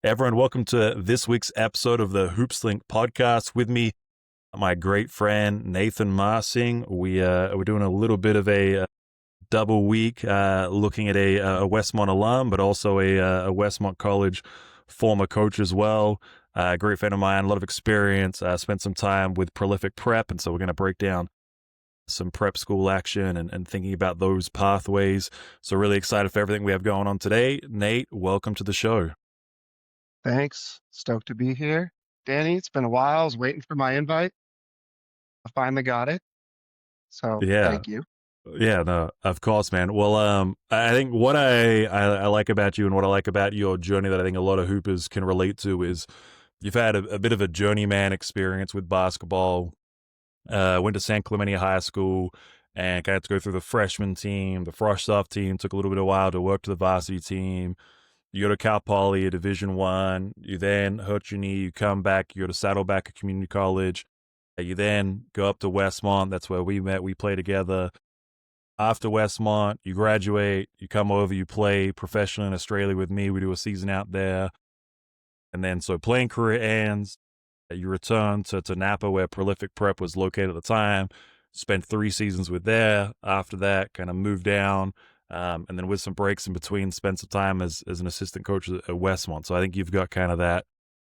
Everyone, welcome to this week's episode of the Hoopslink podcast. With me, my great friend Nathan Marsing. We're doing a little bit of a double week, looking at a Westmont alum, but also a Westmont College former coach as well. Great friend of mine, a lot of experience. Spent some time with Prolific Prep, and so we're going to break down some prep school action and thinking about those pathways. So really excited for everything we have going on today. Nate, welcome to the show. Thanks. Stoked to be here. Danny, it's been a while. I was waiting for my invite. I finally got it. So Yeah. thank you. Yeah, no, of course, man. Well, I think what I like about you and what I like about your journey that I think a lot of hoopers can relate to is you've had a bit of a journeyman experience with basketball. Went to San Clemente High School and got to go through the freshman team, the frosh soft team. Took a little bit of a while to work to the varsity team. You go to Cal Poly, a Division One. You then hurt your knee. You come back. You go to Saddleback Community College. You then go up to Westmont. That's where we met. We play together. After Westmont, you graduate, you come over, you play professionally in Australia with me. We do a season out there. And then so playing career ends. You return to Napa, where Prolific Prep was located at the time. Spent 3 seasons with there. After that, kind of moved down. And then with some breaks in between, spent some time as an assistant coach at Westmont. So I think you've got kind of that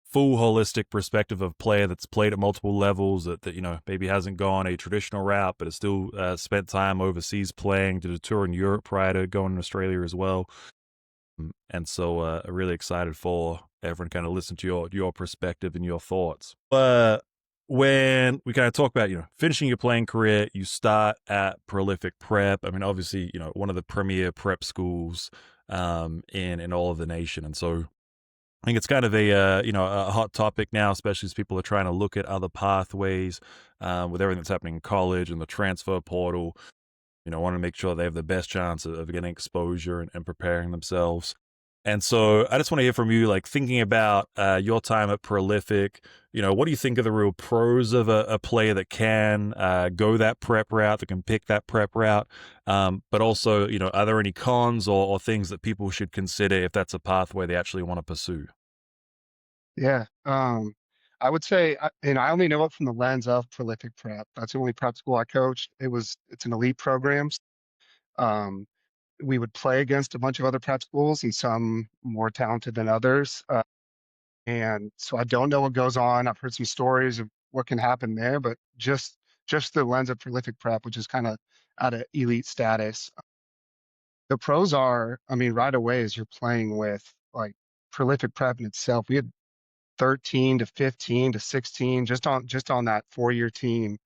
full holistic perspective of player that's played at multiple levels that maybe hasn't gone a traditional route, but has still spent time overseas playing, did a tour in Europe prior to going to Australia as well. And so really excited for everyone kind of listen to your perspective and your thoughts. When we kind of talk about, finishing your playing career, you start at Prolific Prep. I mean, obviously, one of the premier prep schools in all of the nation. And so I think it's kind of a hot topic now, especially as people are trying to look at other pathways with everything that's happening in college and the transfer portal. Want to make sure they have the best chance of getting exposure and preparing themselves. And so I just want to hear from you, like thinking about your time at Prolific. What do you think are the real pros of a player that can go that prep route, that can pick that prep route? But also, are there any cons or things that people should consider if that's a pathway they actually want to pursue? Yeah. I would say, and I only know it from the lens of Prolific Prep. That's the only prep school I coached. It's an elite program. Um, we would play against a bunch of other prep schools and some more talented than others. And so I don't know what goes on. I've heard some stories of what can happen there, but just the lens of Prolific Prep, which is kind of at an elite status. The pros are, I mean, right away as you're playing with like Prolific Prep in itself, we had 13 to 15 to 16 just on that 4-year team,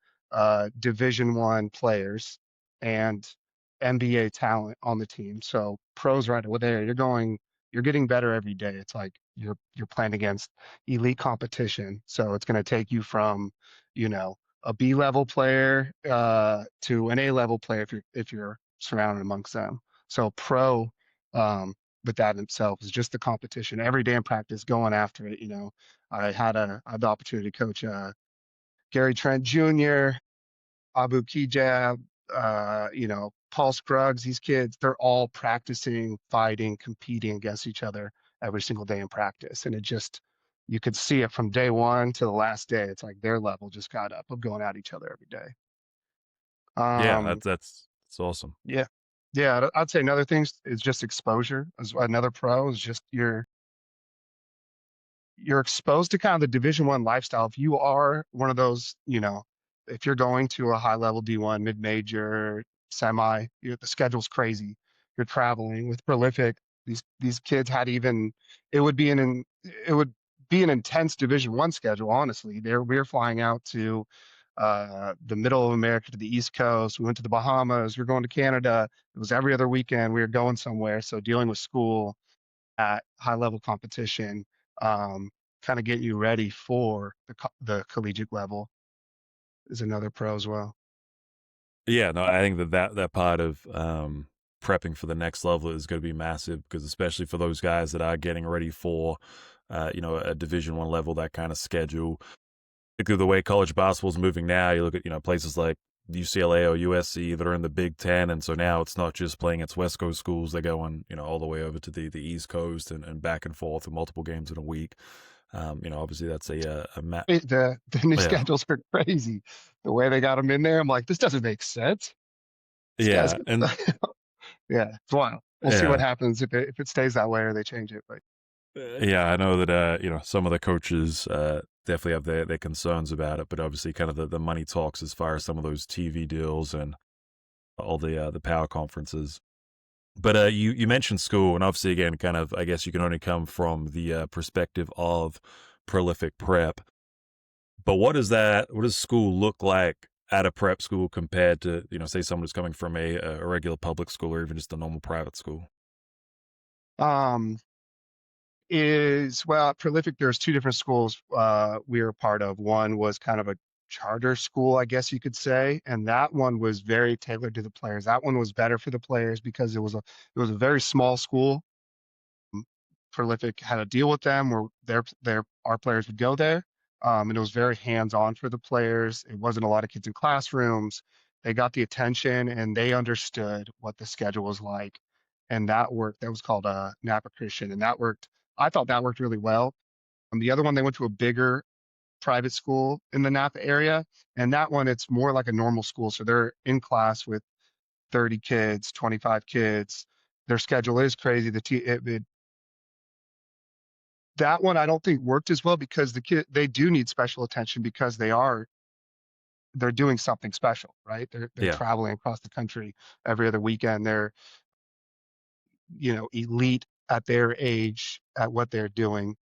Division I players and NBA talent on the team. So pros right away there. You're getting better every day. It's like you're playing against elite competition. So it's going to take you from, you know, a B level player to an A level player if you're surrounded amongst them. So pro with that in itself is just the competition every day in practice, going after it. I had the opportunity to coach Gary Trent Jr., Abu Kijab, Paul Scruggs. These kids, they're all practicing, fighting, competing against each other every single day in practice. And you could see it from day one to the last day. It's like their level just got up of going at each other every day. Yeah, Um, that's awesome. yeah. Yeah, I'd say another thing is just exposure. As another pro is just you're exposed to kind of the Division I lifestyle. If you are one of those, if you're going to a high level D1, mid major, semi, the schedule's crazy. You're traveling with Prolific. These kids had even it would be it would be an intense Division I schedule. Honestly, we were flying out to the middle of America to the East Coast. We went to the Bahamas. We were going to Canada. It was every other weekend. We were going somewhere. So dealing with school at high level competition, um, kind of getting you ready for the collegiate level is another pro as well. Yeah, no, I think that part of prepping for the next level is going to be massive because especially for those guys that are getting ready for, a Division I level, that kind of schedule. Particularly the way college basketball is moving now, you look at places like UCLA or USC that are in the Big Ten, and so now it's not just playing its West Coast schools; they're going, all the way over to the East Coast and back and forth with multiple games in a week. Obviously that's The new yeah, schedules are crazy. The way they got them in there, I'm like, this doesn't make sense. This guy's, yeah, and yeah, it's wild. We'll see what yeah. happens if it stays that way or they change it. But Yeah, I know that some of the coaches definitely have their concerns about it, but obviously kind of the money talks as far as some of those TV deals and all the power conferences. But you mentioned school, and obviously again, kind of I guess you can only come from the perspective of prolific prep. But what does school look like at a prep school compared to say someone who's coming from a regular public school or even just a normal private school? um, is well, at Prolific, there's two different schools we were part of. One was kind of a charter school, I guess you could say, and that one was very tailored to the players. That one was better for the players because it was a very small school. Prolific had a deal with them where their our players would go there. And it was very hands-on for the players. It wasn't a lot of kids in classrooms. They got the attention and they understood what the schedule was like. And that worked. That was called Napa Christian. And that worked. I thought that worked really well. The other one, they went to a bigger private school in the Napa area. And that one, it's more like a normal school. So they're in class with 30 kids, 25 kids. Their schedule is crazy. That one I don't think worked as well because they do need special attention because they're doing something special, right? They're Yeah. traveling across the country every other weekend. They're, elite at their age at what they're doing.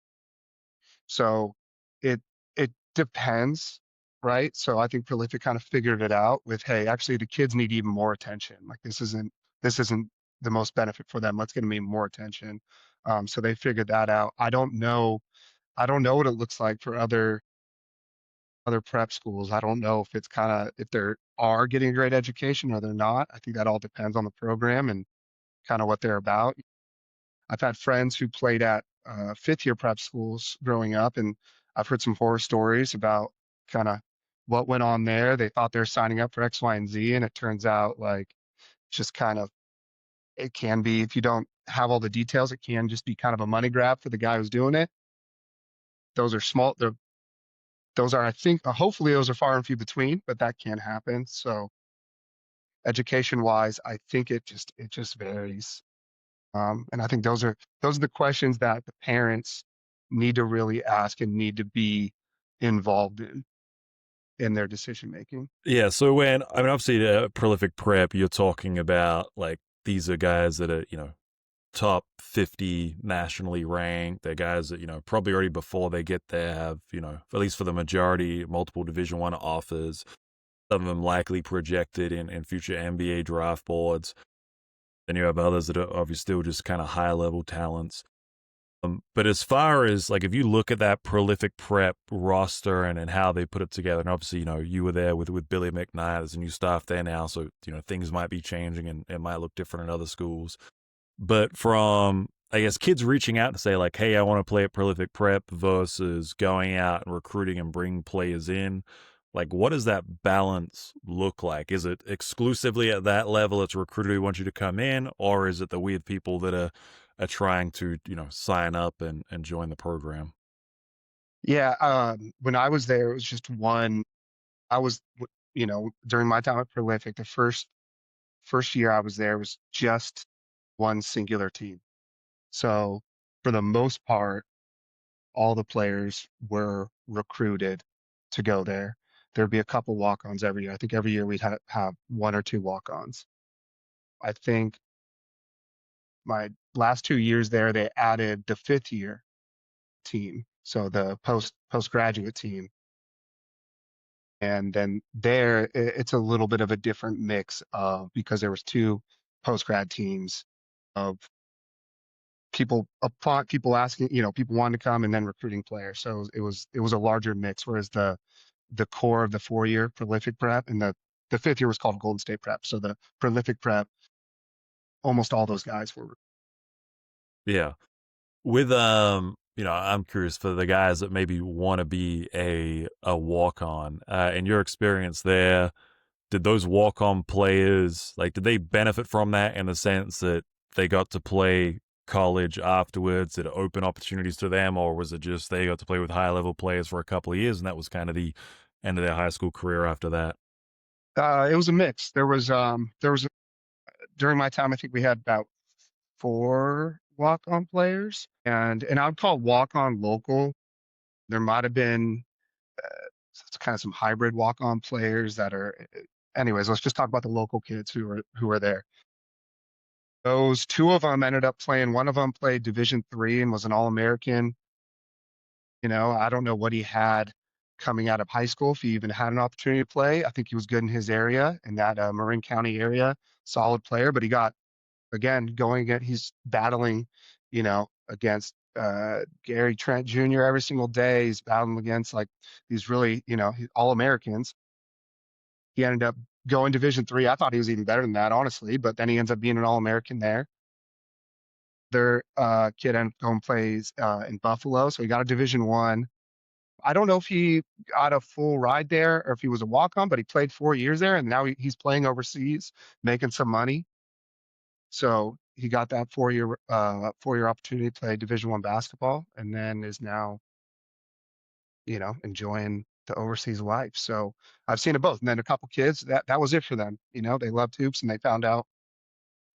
So it it depends, right? So I think Prolific kind of figured it out with, hey, actually the kids need even more attention. Like this isn't the most benefit for them. Let's get them even more attention. So they figured that out. I don't know what it looks like for other prep schools. I don't know if it's kind of if they are getting a great education or they're not. I think that all depends on the program and kind of what they're about. I've had friends who played at fifth year prep schools growing up, and I've heard some horror stories about kind of what went on there. They thought they're signing up for X, Y, and Z, and it turns out like just kind of it can be if you don't have all the details, it can just be kind of a money grab for the guy who's doing it. Those are small. Those are, I think, hopefully those are far and few between, but that can happen. So education wise, I think it just varies. And I think those are the questions that the parents need to really ask and need to be involved in their decision making. Yeah, so obviously the prolific prep, you're talking about like these are guys that are, top 50 nationally ranked. They're guys that, probably already before they get there have, at least for the majority, multiple Division One offers. Some of them likely projected in future NBA draft boards. Then you have others that are obviously still just kind of high level talents. But as far as like if you look at that prolific prep roster and how they put it together, and obviously you were there with Billy McKnight. There's a new staff there now, so things might be changing and it might look different in other schools. But from I guess kids reaching out to say like, hey, I want to play at prolific prep versus going out and recruiting and bringing players in. Like, what does that balance look like? Is it exclusively at that level? It's a recruiter who wants you to come in, or is it the weird people that are trying to sign up and join the program? Yeah, when I was there, it was just one. I was, during my time at Prolific, the first year I was there was just one singular team. So for the most part, all the players were recruited to go there. There'd be a couple walk-ons every year. I think every year we'd have one or two walk-ons. I think my last 2 years there, they added the fifth year team, so the postgraduate team, and then there it's a little bit of a different mix of because there was two postgrad teams of people upon people asking, people wanting to come and then recruiting players. So it was a larger mix, whereas the core of the 4 year prolific prep and the fifth year was called Golden State Prep. So the prolific prep, almost all those guys were. Yeah. With I'm curious for the guys that maybe want to be a walk on. In your experience there, did those walk-on players, like, did they benefit from that in the sense that they got to play college afterwards? Did it open opportunities to them, or was it just they got to play with high-level players for a couple of years, and that was kind of the end of their high school career after that? It was a mix. There was during my time, I think we had about 4 walk-on players, and I would call walk-on local. There might have been, kind of some hybrid walk-on players that are anyways, let's just talk about the local kids who were there. Those 2 of them ended up playing one of them played Division III and was an All-American. I don't know what he had coming out of high school, if he even had an opportunity to play. I think he was good in his area, in that, Marin County area, solid player, but he got again, going against he's battling, against, Gary Trent Jr. every single day. He's battling against, like, these really, All-Americans. He ended up going Division III. I thought he was even better than that, honestly, but then he ends up being an All-American there. Their, kid ended up going plays, in Buffalo, so he got a Division I. I don't know if he got a full ride there or if he was a walk-on, but he played 4 years there, and now he's playing overseas, making some money. So he got that 4-year opportunity to play Division I basketball, and then is now, enjoying the overseas life. So I've seen it both. And then a couple kids, that was it for them. They loved hoops and they found out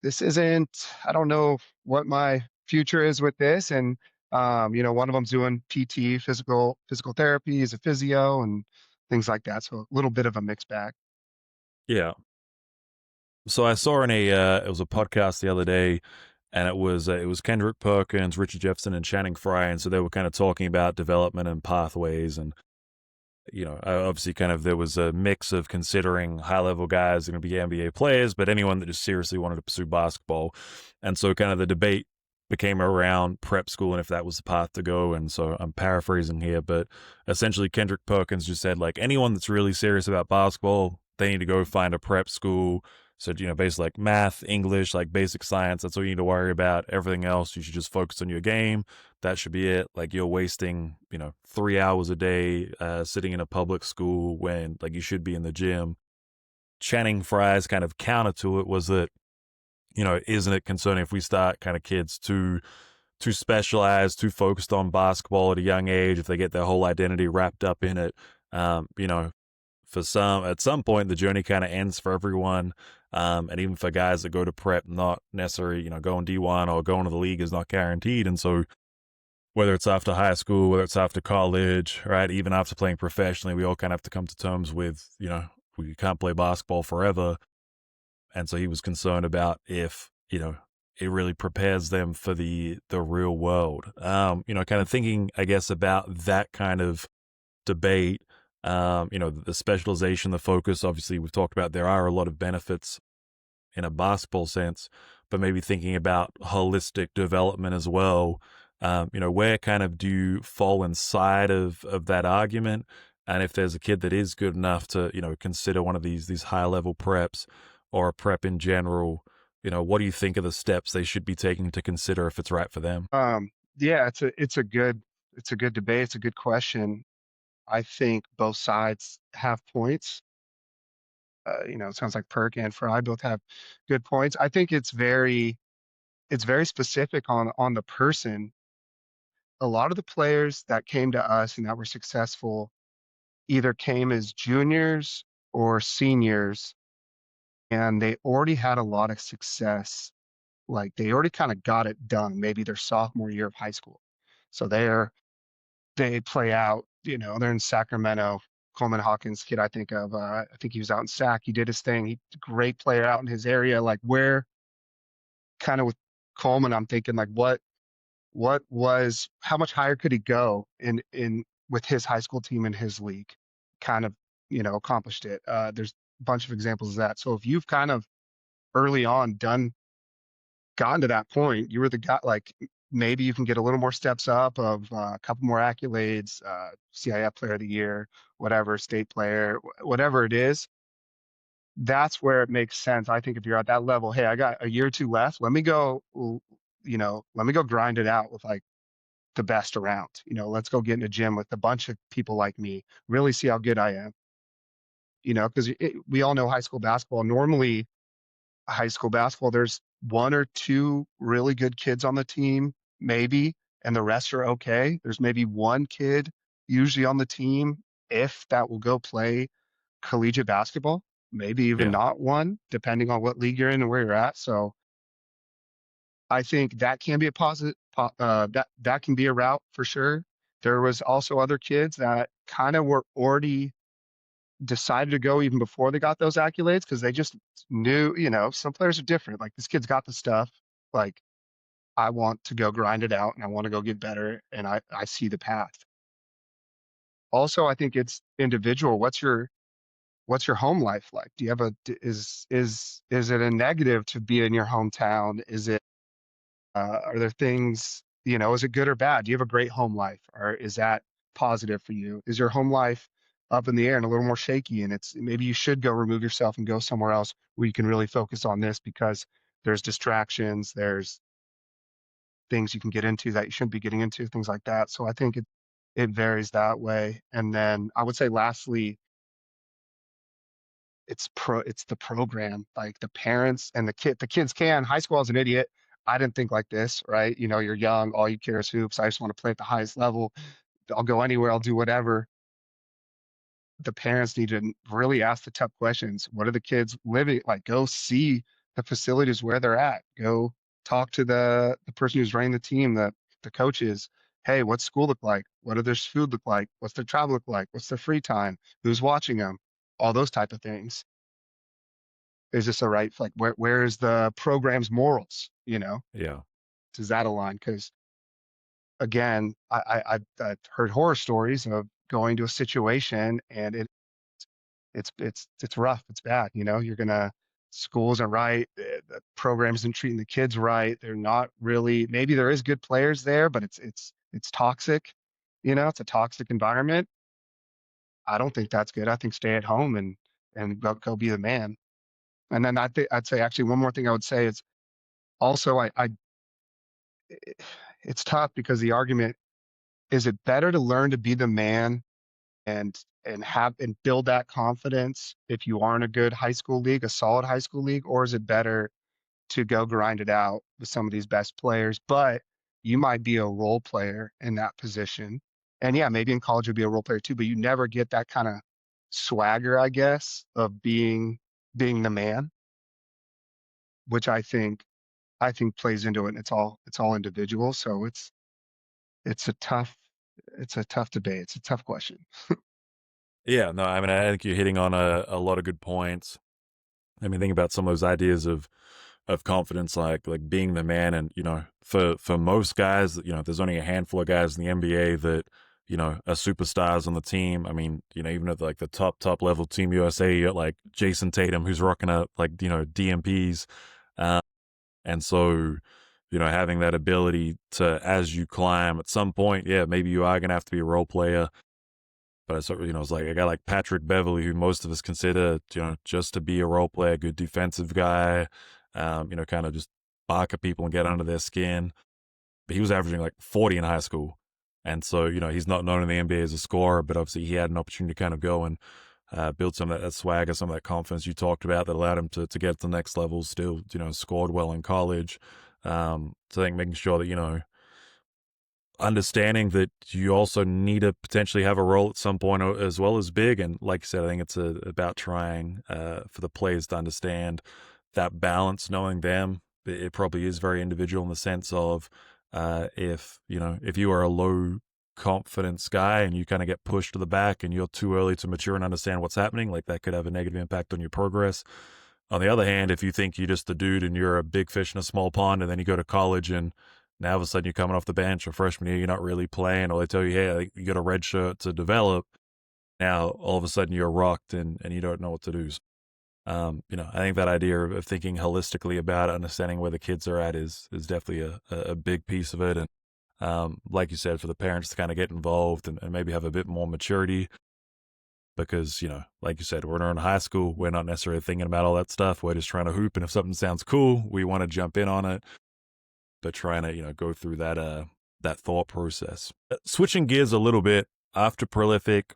this isn't, I don't know what my future is with this. And one of them's doing PT, physical therapy, he's a physio and things like that. So a little bit of a mixed bag. Yeah. So I saw in it was a podcast the other day, and it was Kendrick Perkins, Richard Jefferson, and Channing Frye, and so they were kind of talking about development and pathways, and obviously, kind of there was a mix of considering high level guys going to be NBA players, but anyone that just seriously wanted to pursue basketball, and so kind of the debate became around prep school and if that was the path to go. And so I'm paraphrasing here, but essentially Kendrick Perkins just said, like, anyone that's really serious about basketball, they need to go find a prep school. So, basically like math, English, like basic science, that's all you need to worry about. Everything else, you should just focus on your game. That should be it. Like, you're wasting, 3 hours a day sitting in a public school when, like, you should be in the gym. Channing Frye's kind of counter to it was that, isn't it concerning if we start kind of kids too specialized, too focused on basketball at a young age, if they get their whole identity wrapped up in it? At some point, the journey kind of ends for everyone. And even for guys that go to prep, not necessarily, going D1 or going to the league is not guaranteed. And so whether it's after high school, whether it's after college, right, even after playing professionally, we all kind of have to come to terms with, we can't play basketball forever. And so he was concerned about if, it really prepares them for the real world. Kind of thinking, I guess, about that kind of debate, the specialization, the focus. Obviously, we've talked about there are a lot of benefits in a basketball sense, but maybe thinking about holistic development as well. Where kind of do you fall inside of that argument? And if there's a kid that is good enough to, consider one of these high level preps or a prep in general, what do you think are the steps they should be taking to consider if it's right for them? Yeah, it's a good debate. It's a good question. I think both sides have points. It sounds like Perk and Fry both have good points. I think it's very specific on the person. A lot of the players that came to us and that were successful either came as juniors or seniors, and they already had a lot of success. Like, they already kind of got it done, maybe their sophomore year of high school. So they play out, they're in Sacramento. Coleman Hawkins kid I think of, I think he was out in Sac. He did his thing. He's a great player out in his area. Like, where kind of with Coleman, I'm thinking, like, what was how much higher could he go in with his high school team in his league? Kind of, accomplished it. There's a bunch of examples of that. So if you've kind of early on gotten to that point, you were the guy, like, maybe you can get a little more steps up of a couple more accolades, CIF player of the year, whatever, state player, whatever it is. That's where it makes sense. I think if you're at that level, hey, I got a year or two left. Let me go grind it out with, like, the best around. Let's go get in a gym with a bunch of people like me, really see how good I am. because we all know high school basketball. Normally, high school basketball, there's one or two really good kids on the team, maybe, and the rest are okay. There's maybe one kid usually on the team, if that will go play collegiate basketball, maybe even Yeah. not one, depending on what league you're in and where you're at. So I think that can be a positive, that can be a route for sure. There was also other kids that kind of were already decided to go even before they got those accolades because they just knew, some players are different. Like this kid's got the stuff. Like I want to go grind it out and I want to go get better and I see the path. Also, I think it's individual. What's your home life like? Do you have is it a negative to be in your hometown? Are there things, is it good or bad? Do you have a great home life or is that positive for you? Is your home life up in the air and a little more shaky and it's maybe you should go remove yourself and go somewhere else where you can really focus on this because there's distractions, there's things you can get into that you shouldn't be getting into, things like that. So I think it varies that way. And then I would say lastly, it's the program, like the parents and the kids can. High school, I was an idiot. I didn't think like this, right? You're young, all you care is hoops. I just want to play at the highest level. I'll go anywhere, I'll do whatever. The parents need to really ask the tough questions. What are the kids living like? Go see the facilities where they're at. Go talk to the person who's running the team, the coaches. Hey, what's school look like? What does their food look like? What's their travel look like? What's their free time? Who's watching them? All those type of things. Is this a right, like, where is the program's morals? Yeah. Does that align? Because again, I've heard horror stories of going to a situation and it's rough. It's bad. School isn't right. The program isn't treating the kids right. They're not really, maybe there is good players there, but it's toxic. It's a toxic environment. I don't think that's good. I think stay at home and go be the man. And then I'd say actually one more thing I would say is also it's tough because the argument is it better to learn to be the man and build that confidence if you are in a good high school league, a solid high school league, or is it better to go grind it out with some of these best players? But you might be a role player in that position. And yeah, maybe in college you'll be a role player too, but you never get that kind of swagger, I guess, of being the man, which I think plays into it. And it's all individual. So it's a tough it's a tough debate. It's a tough question. Yeah. No, I mean, I think you're hitting on a lot of good points. I mean, think about some of those ideas of confidence, like being the man, and for most guys, there's only a handful of guys in the NBA that are superstars on the team. I mean, even at like the top level Team USA, you got like Jason Tatum who's rocking up like DMPs, and so having that ability to, as you climb, at some point, yeah, maybe you are gonna have to be a role player. But it's like a guy like Patrick Beverly, who most of us consider, just to be a role player, good defensive guy, kind of just bark at people and get under their skin. But he was averaging like 40 in high school. And so, he's not known in the NBA as a scorer, but obviously he had an opportunity to kind of go and build some of that swagger, some of that confidence you talked about that allowed him to get to the next level, still, scored well in college. So I think making sure that, understanding that you also need to potentially have a role at some point as well as big. And like I said, I think it's about trying for the players to understand that balance, knowing them. It probably is very individual in the sense of if you are a low confidence guy and you kind of get pushed to the back and you're too early to mature and understand what's happening, like that could have a negative impact on your progress. On the other hand, if you think you're just a dude and you're a big fish in a small pond, and then you go to college and now all of a sudden you're coming off the bench, or freshman year, you're not really playing, or they tell you, hey, you got a red shirt to develop. Now all of a sudden you're rocked and you don't know what to do. So, I think that idea of thinking holistically about it, understanding where the kids are at is definitely a big piece of it. And like you said, for the parents to kind of get involved and maybe have a bit more maturity, because, like you said, we're in high school. We're not necessarily thinking about all that stuff. We're just trying to hoop. And if something sounds cool, we want to jump in on it, but trying to, go through that thought process. Switching gears a little bit, after Prolific,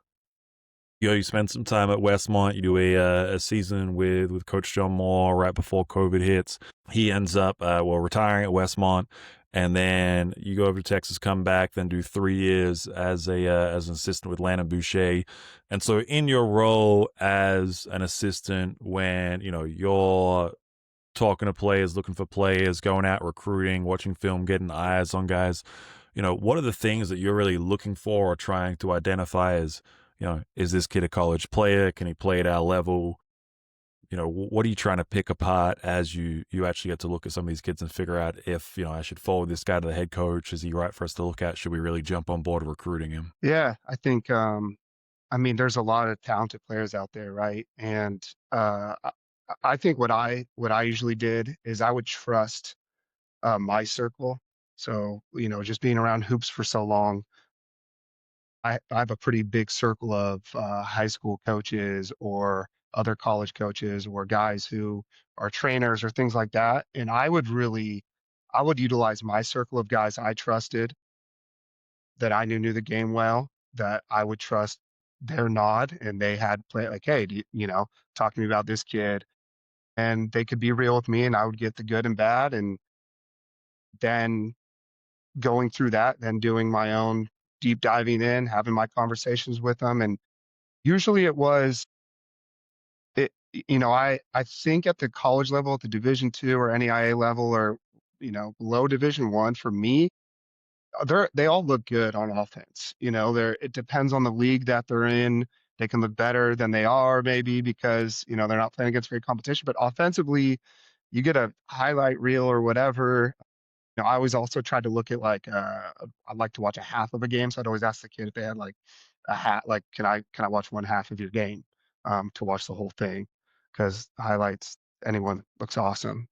You spend some time at Westmont. You do a season with Coach John Moore right before COVID hits. He ends up retiring at Westmont, and then you go over to Texas, come back, then do 3 years as an assistant with Landon Boucher. And so, in your role as an assistant, when you're talking to players, looking for players, going out recruiting, watching film, getting eyes on guys, what are the things that you're really looking for or trying to identify as, is this kid a college player? Can he play at our level? What are you trying to pick apart as you actually get to look at some of these kids and figure out if, I should forward this guy to the head coach? Is he right for us to look at? Should we really jump on board recruiting him? Yeah, I think I mean there's a lot of talented players out there, right? And I think what I usually did is I would trust my circle. So, just being around hoops for so long, I have a pretty big circle of high school coaches or other college coaches or guys who are trainers or things like that. And I would utilize my circle of guys I trusted that I knew the game well, that I would trust their nod and they had play like, hey, talk to me about this kid. And they could be real with me and I would get the good and bad. And then going through that, then doing my own deep diving in, having my conversations with them. And usually I think at the college level, at the Division II or NEIA level or, below Division I for me, they all look good on offense. It depends on the league that they're in. They can look better than they are maybe because, they're not playing against great competition, but offensively, you get a highlight reel or whatever. I always also tried to look at like I'd like to watch a half of a game. So I'd always ask the kid if they had like a hat, like can I watch one half of your game to watch the whole thing? Because highlights, anyone looks awesome.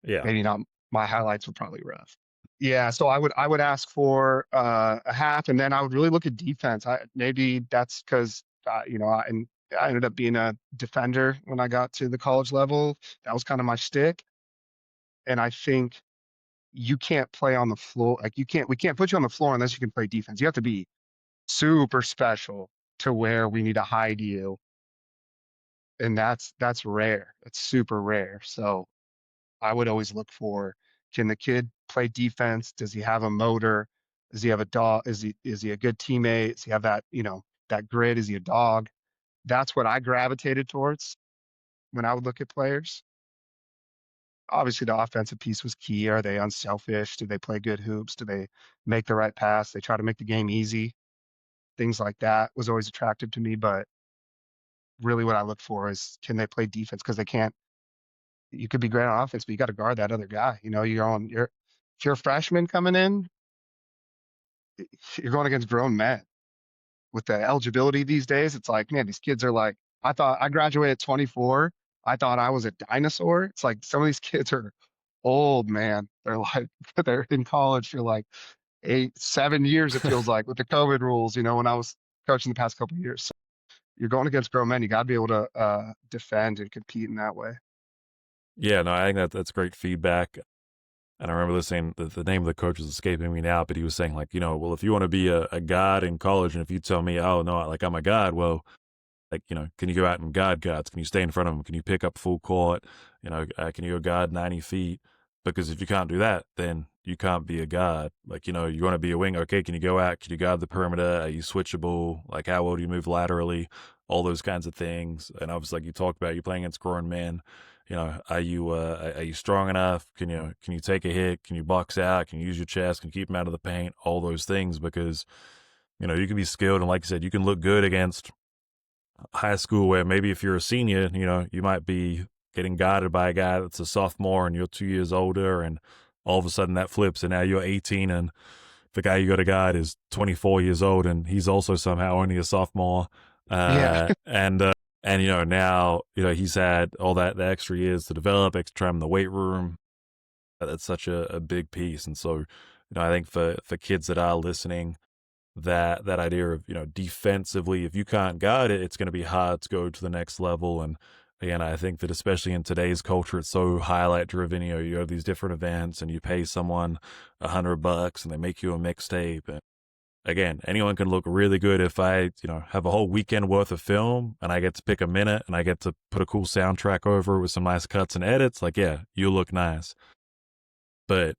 Yeah. Maybe not my highlights were probably rough. Yeah, so I would ask for a half, and then I would really look at defense. Maybe that's because and I ended up being a defender when I got to the college level. That was kind of my shtick, and I think you can't play on the floor. Like we can't put you on the floor unless you can play defense. You have to be super special to where we need to hide you. And that's rare. It's super rare. So I would always look for, can the kid play defense? Does he have a motor? Does he have a dog? Is he a good teammate? Does he have that grit? Is he a dog? That's what I gravitated towards when I would look at players. Obviously the offensive piece was key. Are they unselfish? Do they play good hoops? Do they make the right pass? They try to make the game easy. Things like that was always attractive to me. But really what I look for is, can they play defense? Because they can't, you could be great on offense, but you got to guard that other guy. If you're a freshman coming in, you're going against grown men. With the eligibility these days, it's like, man, these kids are like, I thought I graduated at 24. I thought I was a dinosaur. It's like some of these kids are old, man. They're like, they're in college for like 7 years, it feels like, with the COVID rules, when I was coaching the past couple of years. So you're going against grown men. You got to be able to defend and compete in that way. Yeah, no, I think that's great feedback. And I remember listening, the name of the coach is escaping me now, but he was saying, like, well, if you want to be a god in college, and if you tell me, oh, no, like I'm a god, well, like, can you go out and guard guards? Can you stay in front of them? Can you pick up full court? Can you go guard 90 feet? Because if you can't do that, then you can't be a guard. Like, you want to be a wing. Okay, can you go out? Can you guard the perimeter? Are you switchable? Like, how well do you move laterally? All those kinds of things. And obviously, like you talked about, you're playing against grown men. Are you strong enough? Can you take a hit? Can you box out? Can you use your chest? Can you keep them out of the paint? All those things, because you can be skilled, and like you said, you can look good against high school, where maybe if you're a senior, you might be getting guarded by a guy that's a sophomore and you're 2 years older, and all of a sudden that flips and now you're 18 and the guy you got to guard is 24 years old and he's also somehow only a sophomore. Yeah. And now, he's had all the extra years to develop, extra time in the weight room. That's such a big piece. And so, I think for kids that are listening, that idea of, defensively, if you can't guard it, it's going to be hard to go to the next level. And again, I think that especially in today's culture, it's so highlight driven. You have these different events and you pay someone $100 and they make you a mixtape. And again, anyone can look really good if I, have a whole weekend worth of film and I get to pick a minute and I get to put a cool soundtrack over it with some nice cuts and edits. Like, yeah, you look nice. But,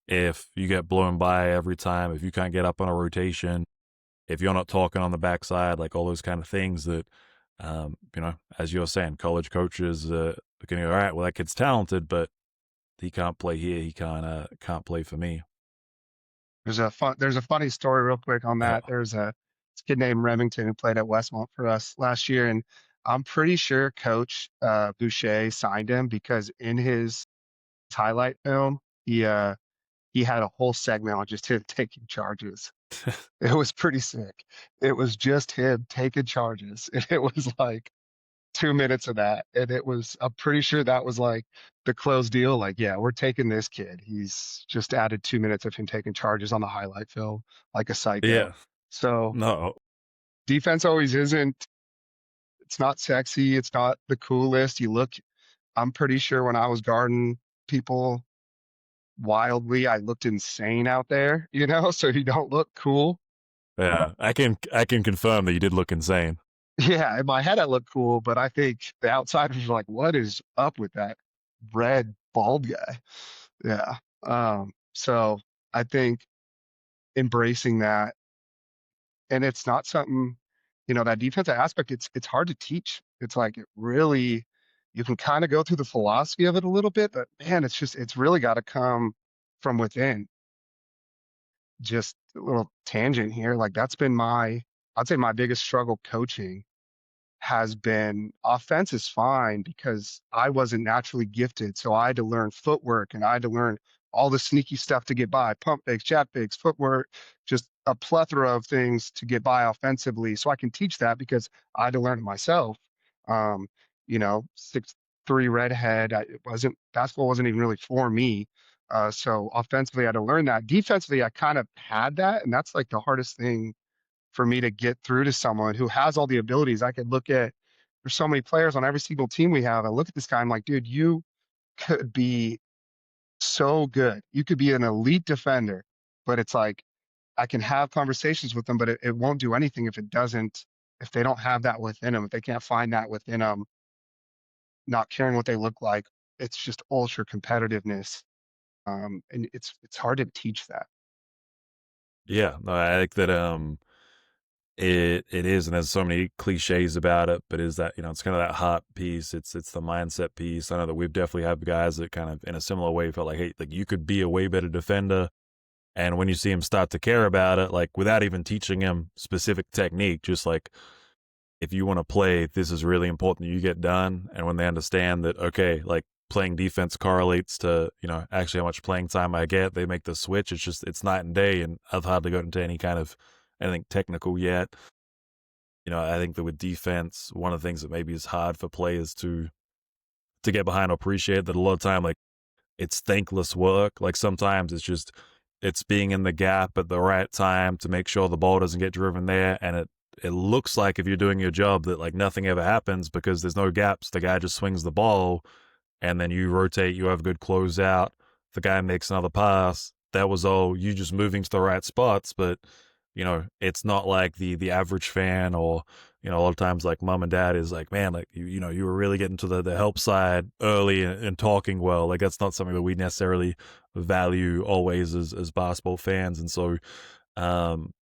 if you get blown by every time, if you can't get up on a rotation, if you're not talking on the backside, like all those kind of things that, as you're saying, college coaches are going to go, all right, well, that kid's talented, but he can't play here. He can't play for me. There's a funny story real quick on Uh, that. There's a this kid named Remington who played at Westmont for us last year, and I'm pretty sure Coach Boucher signed him because in his highlight film, he had a whole segment on just him taking charges. It was pretty sick. It was just him taking charges, and it was like 2 minutes of that. And I'm pretty sure that was like the closed deal. Like, yeah, we're taking this kid. He's just added 2 minutes of him taking charges on the highlight film like a psycho. yeah, So no, defense always isn't, it's not sexy. It's not the coolest. I'm pretty sure when I was guarding people wildly, I looked insane out there, so you don't look cool. yeah, I can confirm that you did look insane. Yeah, in my head I look cool, but I think the outsiders are like, what is up with that red bald guy? Yeah. So I think embracing that, and it's not something, that defensive aspect, it's hard to teach. It's like you can kind of go through the philosophy of it a little bit, but man, it's really got to come from within. Just a little tangent here. Like I'd say my biggest struggle coaching has been offense is fine because I wasn't naturally gifted. So I had to learn footwork and I had to learn all the sneaky stuff to get by, pump fakes, jab fakes, footwork, just a plethora of things to get by offensively. So I can teach that because I had to learn it myself. 6'3" redhead. Basketball wasn't even really for me. So offensively, I had to learn that. Defensively, I kind of had that. And that's like the hardest thing for me to get through to someone who has all the abilities. I could look at, there's so many players on every single team we have. I look at this guy, I'm like, dude, you could be so good. You could be an elite defender, but it's like, I can have conversations with them, but it won't do anything if they don't have that within them, if they can't find that within them, not caring what they look like. It's just ultra competitiveness. And it's hard to teach that. Yeah, no, I think that it is, and there's so many cliches about it, but is that it's kind of that heart piece. It's the mindset piece. I know that we've definitely had guys that kind of in a similar way felt like, hey, like you could be a way better defender, and when you see him start to care about it, like without even teaching him specific technique, just like if you want to play, this is really important that you get done. And when they understand that, okay, like playing defense correlates to, actually how much playing time I get, they make the switch. It's night and day. And I've hardly got into any kind of anything technical yet. I think that with defense, one of the things that maybe is hard for players to get behind or appreciate that a lot of time, like it's thankless work. Like sometimes it's being in the gap at the right time to make sure the ball doesn't get driven there. And it looks like if you're doing your job that like nothing ever happens because there's no gaps. The guy just swings the ball and then you rotate, you have a good closeout. The guy makes another pass. That was all you just moving to the right spots. But, it's not like the average fan or, a lot of times like mom and dad is like, man, like, you were really getting to the help side early and talking well. Like that's not something that we necessarily value always as basketball fans. And so,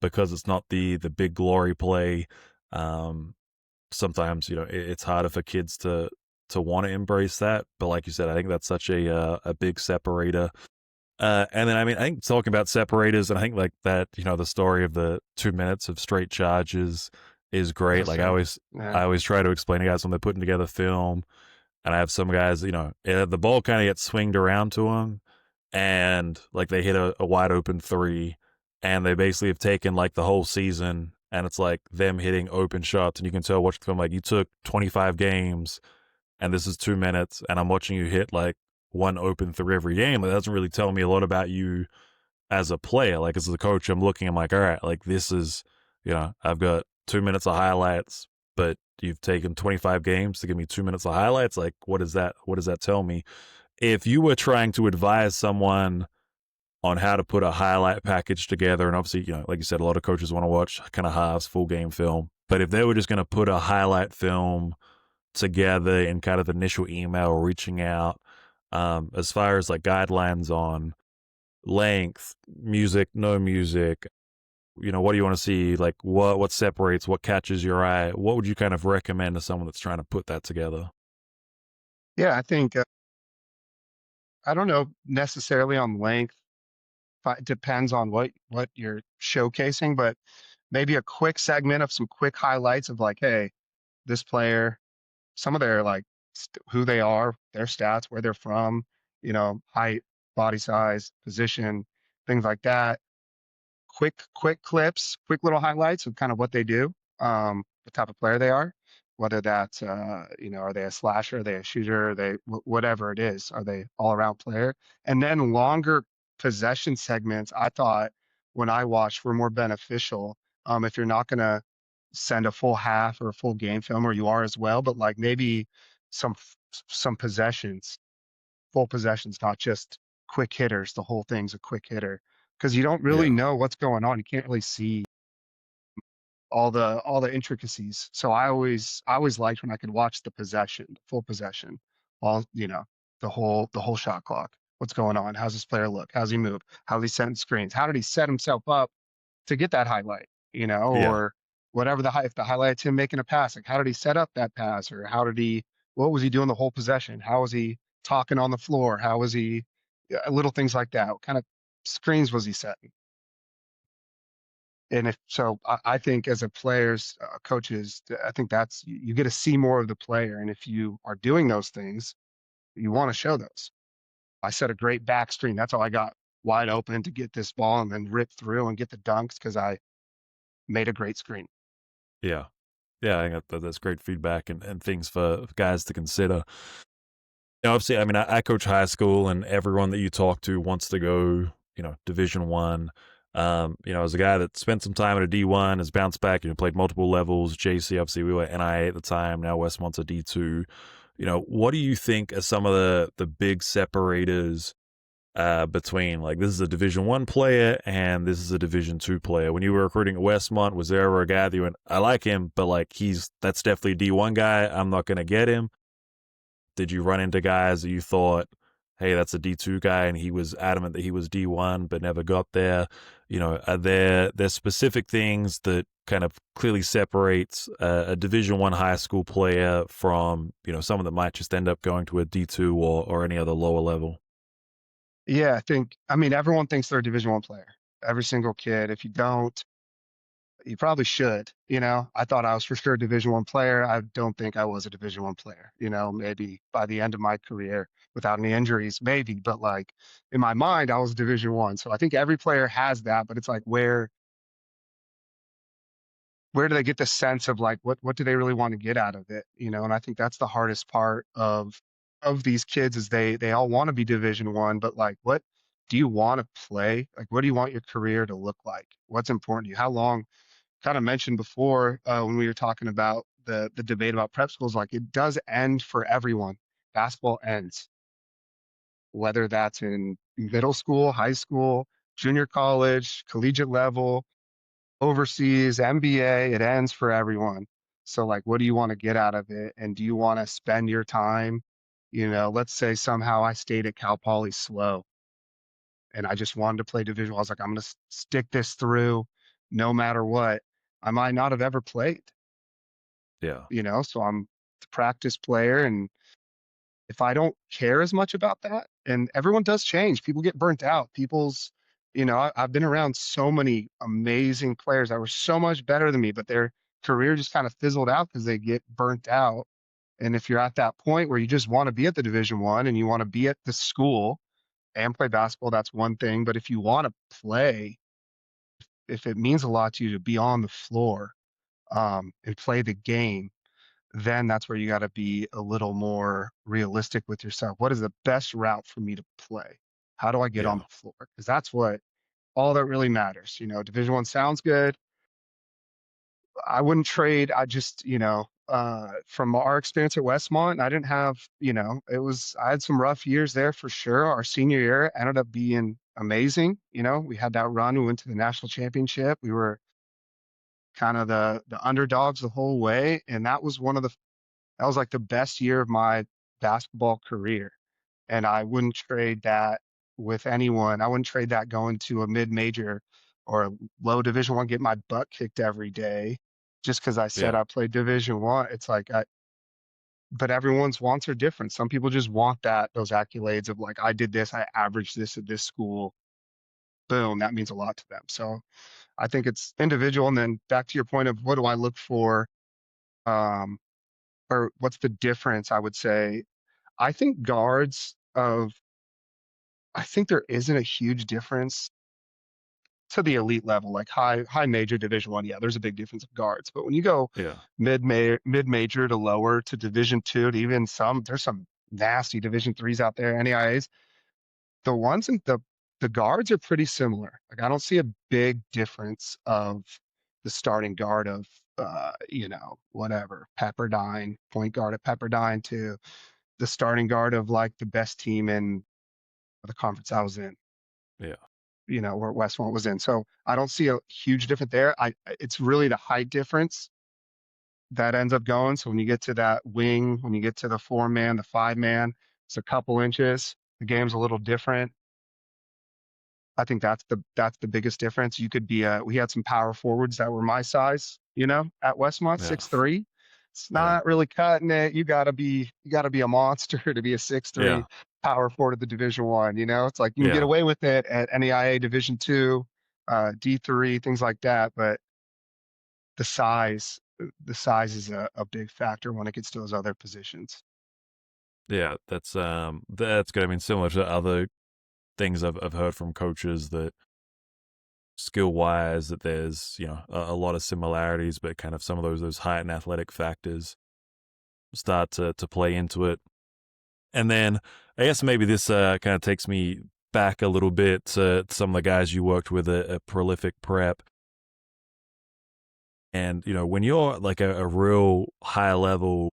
because it's not the big glory play, sometimes it's harder for kids to want to embrace that. But like you said, I think that's such a big separator. And then I mean, I think talking about separators, and I think like that, the story of the 2 minutes of straight charges is great. Yes, Like sir. I Yeah. always try to explain to guys when they're putting together film, and I have some guys, the ball kind of gets swinged around to them, and like they hit a wide open three, and they basically have taken like the whole season, and it's like them hitting open shots, and you can tell watching the film like you took 25 games, and this is 2 minutes, and I'm watching you hit like one open three every game. That doesn't really tell me a lot about you as a player. Like as a coach, I'm like, all right, like this is, I've got 2 minutes of highlights, but you've taken 25 games to give me 2 minutes of highlights. Like, what does that tell me? If you were trying to advise someone on how to put a highlight package together. And obviously, like you said, a lot of coaches want to watch kind of halves, full game film. But if they were just going to put a highlight film together in kind of initial email reaching out, as far as like guidelines on length, music, no music, what do you want to see? Like what separates, what catches your eye? What would you kind of recommend to someone that's trying to put that together? Yeah, I think I don't know necessarily on length. It depends on what you're showcasing, but maybe a quick segment of some quick highlights of like, hey, this player, some of their like who they are, their stats, where they're from, height, body size, position, things like that. Quick clips, quick little highlights of kind of what they do, the type of player they are, whether that's are they a slasher, are they a shooter, are they whatever it is, are they all around player, and then longer possession segments. I thought when I watched were more beneficial. If you're not gonna send a full half or a full game film, or you are as well, but like maybe some possessions, full possessions, not just quick hitters. The whole thing's a quick hitter because you don't really Yeah. know what's going on. You can't really see all the intricacies. So I always liked when I could watch the possession, the full possession, all the whole shot clock. What's going on? How's this player look? How's he move? How's he setting screens? How did he set himself up to get that highlight? Yeah. Or whatever if the highlight's him making a pass, like how did he set up that pass, or what was he doing the whole possession? How was he talking on the floor? How was he, yeah, little things like that? What kind of screens was he setting? And if so, I think as a players, coaches, I think that's you get to see more of the player, and if you are doing those things, you want to show those. I set a great back screen. That's all I got wide open to get this ball and then rip through and get the dunks because I made a great screen. Yeah. Yeah, I think that's great feedback and things for guys to consider. Obviously, I mean, I coach high school, and everyone that you talk to wants to go, Division One. As a guy that spent some time at a D1, has bounced back, played multiple levels. JC, obviously, we were NIA at the time. Now Westmont's a D2. What do you think are some of the big separators between like this is a Division 1 player and this is a Division 2 player? When you were recruiting at Westmont, was there ever a guy that you went, I like him, but like that's definitely a D1 guy. I'm not going to get him? Did you run into guys that you thought, hey, that's a D2 guy, and he was adamant that he was D1 but never got there? Are there specific things that kind of clearly separates a Division 1 high school player from someone that might just end up going to a D2 or any other lower level? Yeah, I mean, everyone thinks they're a Division 1 player. Every single kid. If you don't, you probably should. I thought I was for sure a Division 1 player. I don't think I was a Division 1 player. Maybe by the end of my career without any injuries, maybe. But like in my mind, I was Division 1. So I think every player has that, but it's like where do they get the sense of like what do they really want to get out of it? And I think that's the hardest part of these kids is they all want to be Division 1, but like what do you want to play? Like what do you want your career to look like? What's important to you? How long? Kind of mentioned before when we were talking about the debate about prep schools, like it does end for everyone. Basketball ends, whether that's in middle school, high school, junior college, collegiate level, overseas, MBA, it ends for everyone. So like, what do you want to get out of it? And do you want to spend your time, let's say somehow I stayed at Cal Poly slow and I just wanted to play division. I was like, I'm going to stick this through no matter what. I might not have ever played, Yeah. so I'm a practice player. And if I don't care as much about that, and everyone does change, people get burnt out. I've been around so many amazing players that were so much better than me, but their career just kind of fizzled out because they get burnt out. And if you're at that point where you just want to be at the Division 1 and you want to be at the school and play basketball, that's one thing. But if you want to play, if it means a lot to you to be on the floor and play the game, then that's where you got to be a little more realistic with yourself. What is the best route for me to play? How do I get on Yeah. the floor? Because that's what all that really matters. Division 1 sounds good. I wouldn't trade. I just, from our experience at Westmont, I didn't have, I had some rough years there for sure. Our senior year ended up being amazing. You know, we had that run. We went to the national championship. We were kind of the underdogs the whole way, and that was like the best year of my basketball career. And I wouldn't trade that with anyone. I wouldn't trade that going to a mid-major or a low Division One, get my butt kicked every day just because I said Yeah. I played Division One. It's like but everyone's wants are different. Some people just want those accolades of like, I did this, I averaged this at this school. Boom, that means a lot to them. So I think it's individual. And then back to your point of what do I look for, um, or what's the difference? I would say I think I think there isn't a huge difference to the elite level, like high major Division One. Yeah, there's a big difference of guards. But when you go Yeah. mid major to lower to Division Two to even there's some nasty Division threes out there, NAIAs. The ones in the guards are pretty similar. Like I don't see a big difference of the starting guard of whatever, Pepperdine, point guard at Pepperdine to the starting guard of like the best team in the conference I was in, Yeah. where Westmont was in. So I don't see a huge difference there. It's really the height difference that ends up going. So when you get to that wing, when you get to the 4-man, the 5-man, it's a couple inches. The game's a little different. I think that's the biggest difference. You could be we had some power forwards that were my size, at Westmont, Yeah. 6'3". It's Yeah. not really cutting it. You gotta be a monster to be a 6'3" Yeah. power forward at the Division One. It's like you can get Yeah. away with it at NEIA Division Two, D3, things like that, but the size is a big factor when it gets to those other positions. Yeah. That's good. I mean, similar to other things I've heard from coaches that skill wise that there's a lot of similarities, but kind of some of those height and athletic factors start to play into it. And then I guess maybe this kind of takes me back a little bit to some of the guys you worked with at Prolific Prep. And when you're like a real high level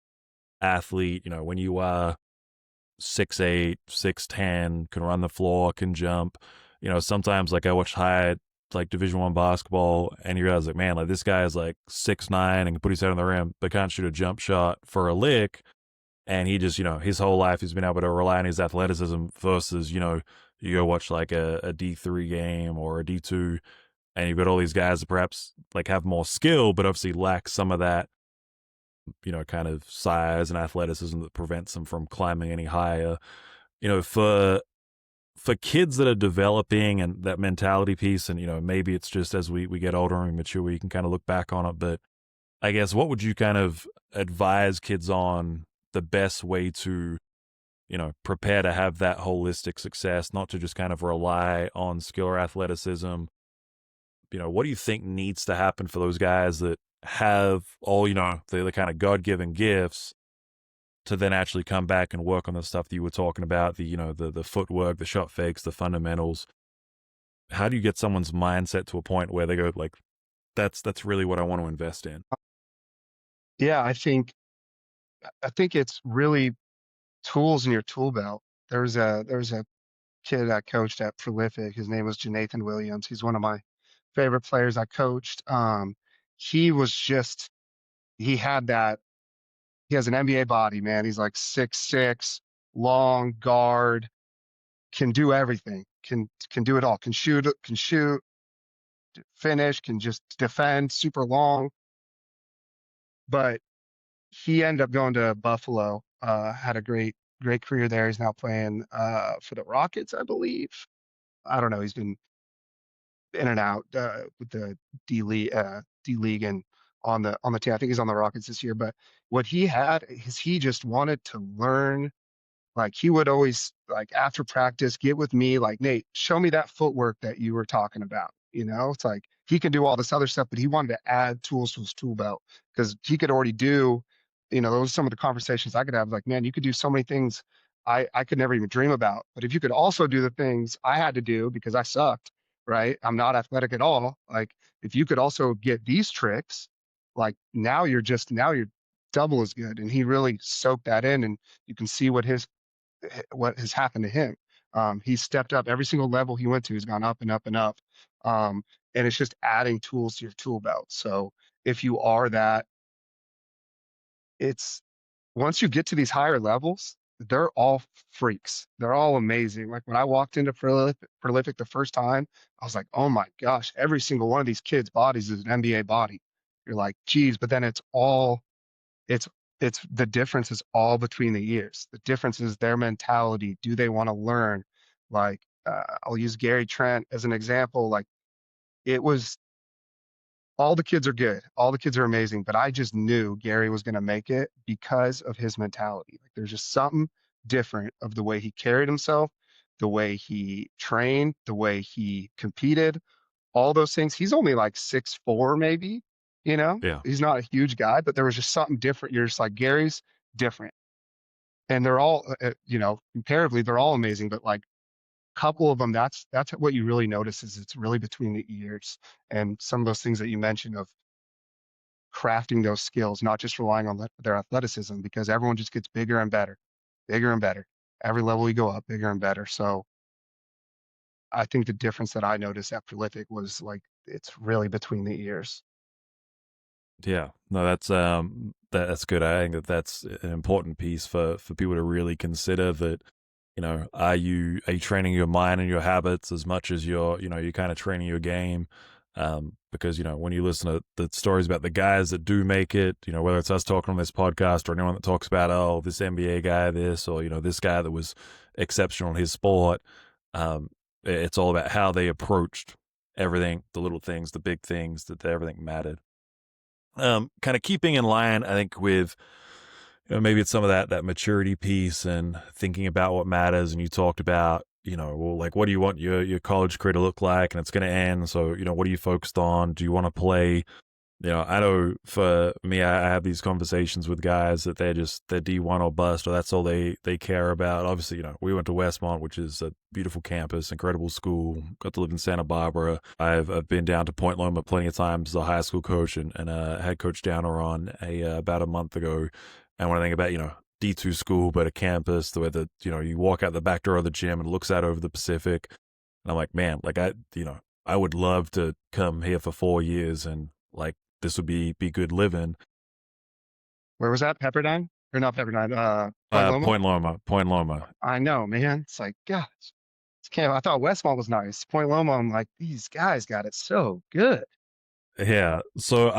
athlete, when you are 6'8", 6'10", can run the floor, can jump. Sometimes like I watched high like Division One basketball, and you realize like, man, like this guy is like 6'9" and can put his head on the rim, but can't shoot a jump shot for a lick. And he just, his whole life he's been able to rely on his athleticism versus, you go watch like a D3 game or a D2, and you've got all these guys that perhaps like have more skill, but obviously lack some of that, kind of size and athleticism that prevents them from climbing any higher. For kids that are developing and that mentality piece, and maybe it's just as we get older and mature, you can kind of look back on it. But I guess what would you kind of advise kids on the best way to prepare to have that holistic success, not to just kind of rely on skill or athleticism? What do you think needs to happen for those guys that have all the kind of God-given gifts to then actually come back and work on the stuff that you were talking about, the footwork, the shot fakes, the fundamentals? How do you get someone's mindset to a point where they go like, that's really what I want to invest in? Yeah, I think it's really tools in your tool belt. There's a kid I coached at Prolific. His name was Janathan Williams. He's one of my favorite players I coached. He was just he had that he has an NBA body, man. He's like 6'6", long guard, can do everything, can do it all, can shoot, finish, can just defend, super long. But he ended up going to Buffalo, had a great career there. He's now playing for the Rockets, I believe. I don't know. He's been in and out with the D League and on the team. I think he's on the Rockets this year. But what he had is he just wanted to learn. Like he would always like after practice get with me, like Nate, show me that footwork that you were talking about. It's like he can do all this other stuff, but he wanted to add tools to his tool belt because he could already do. Those are some of the conversations I could have. Like, man, you could do so many things I could never even dream about. But if you could also do the things I had to do because I sucked, right? I'm not athletic at all. Like, if you could also get these tricks, like now you're double as good. And he really soaked that in, and you can see what has happened to him. He's stepped up every single level he went to. He's gone up and up and up. Um, and it's just adding tools to your tool belt. So if you are that, it's once you get to these higher levels, they're all freaks. They're all amazing. Like when I walked into Prolific the first time, I was like, oh my gosh, every single one of these kids' bodies is an NBA body. You're like, geez, but then it's it's the difference is all between the years. The difference is their mentality. Do they want to learn? Like I'll use Gary Trent as an example. Like it was all the kids are good. All the kids are amazing, but I just knew Gary was going to make it because of his mentality. Like there's just something different of the way he carried himself, the way he trained, the way he competed, all those things. He's only like 6'4", maybe, you know, Yeah. he's not a huge guy, but there was just something different. You're just like, Gary's different. And they're all, comparatively, they're all amazing, but like a couple of them, that's what you really notice is it's really between the ears and some of those things that you mentioned of crafting those skills, not just relying on their athleticism, because everyone just gets bigger and better, bigger and better. Every level we go up, bigger and better. So I think the difference that I noticed at Prolific was like it's really between the ears. Yeah, no, that's good. I think that that's an important piece for people to really consider. That are you training your mind and your habits as much as you're kind of training your game? Because when you listen to the stories about the guys that do make it, whether it's us talking on this podcast or anyone that talks about this NBA guy, this or this guy that was exceptional in his sport, it's all about how they approached everything, the little things, the big things, that everything mattered. Kind of keeping in line, I think, with maybe it's some of that maturity piece and thinking about what matters. And you talked about, well, like, what do you want your college career to look like, and it's going to end. So, what are you focused on? Do you want to play? I know for me, I have these conversations with guys that they're D1 or bust, or that's all they care about. Obviously, we went to Westmont, which is a beautiful campus, incredible school. Got to live in Santa Barbara. I've been down to Point Loma plenty of times as a high school coach and head coach down on about a month ago. And when I think about D2 school, but a campus where you walk out the back door of the gym and it looks out over the Pacific, and I'm like, man, like I would love to come here for 4 years and like this would be good living. Where was that? Pepperdine? Or not Pepperdine, Point Loma? Point Loma. I know, man. It's like, gosh, I thought Westmont was nice. Point Loma, I'm like, these guys got it so good. Yeah. So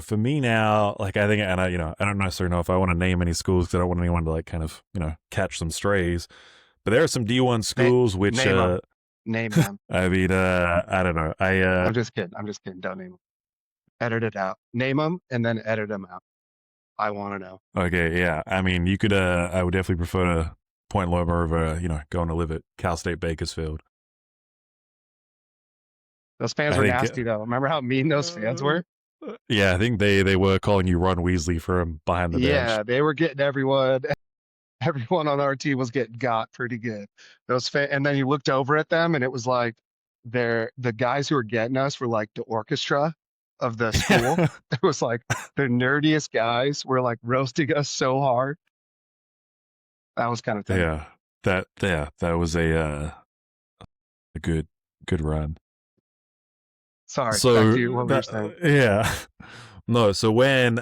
for me now, like I think, and I don't necessarily know if I want to name any schools because I don't want anyone to like kind of, catch some strays. But there are some D1 schools which, Name them. Name them. I mean, I don't know. I'm just kidding. I'm just kidding. Don't name them. Edit it out. Name them and then edit them out. I want to know. Okay, yeah. I mean, you could. I would definitely prefer to Point Loma over, going to live at Cal State Bakersfield. Those fans I were think. nasty though. Remember how mean those fans were? Yeah, I think they were calling you Ron Weasley from behind the bench. Yeah, they were getting everyone. Everyone on our team was getting got pretty good. And then you looked over at them, and it was like the guys who were getting us were like the orchestra of the school. It was like the nerdiest guys were like roasting us so hard. That was kind of funny. That was a good run. Sorry, back to So you. What were you saying? yeah. No, so when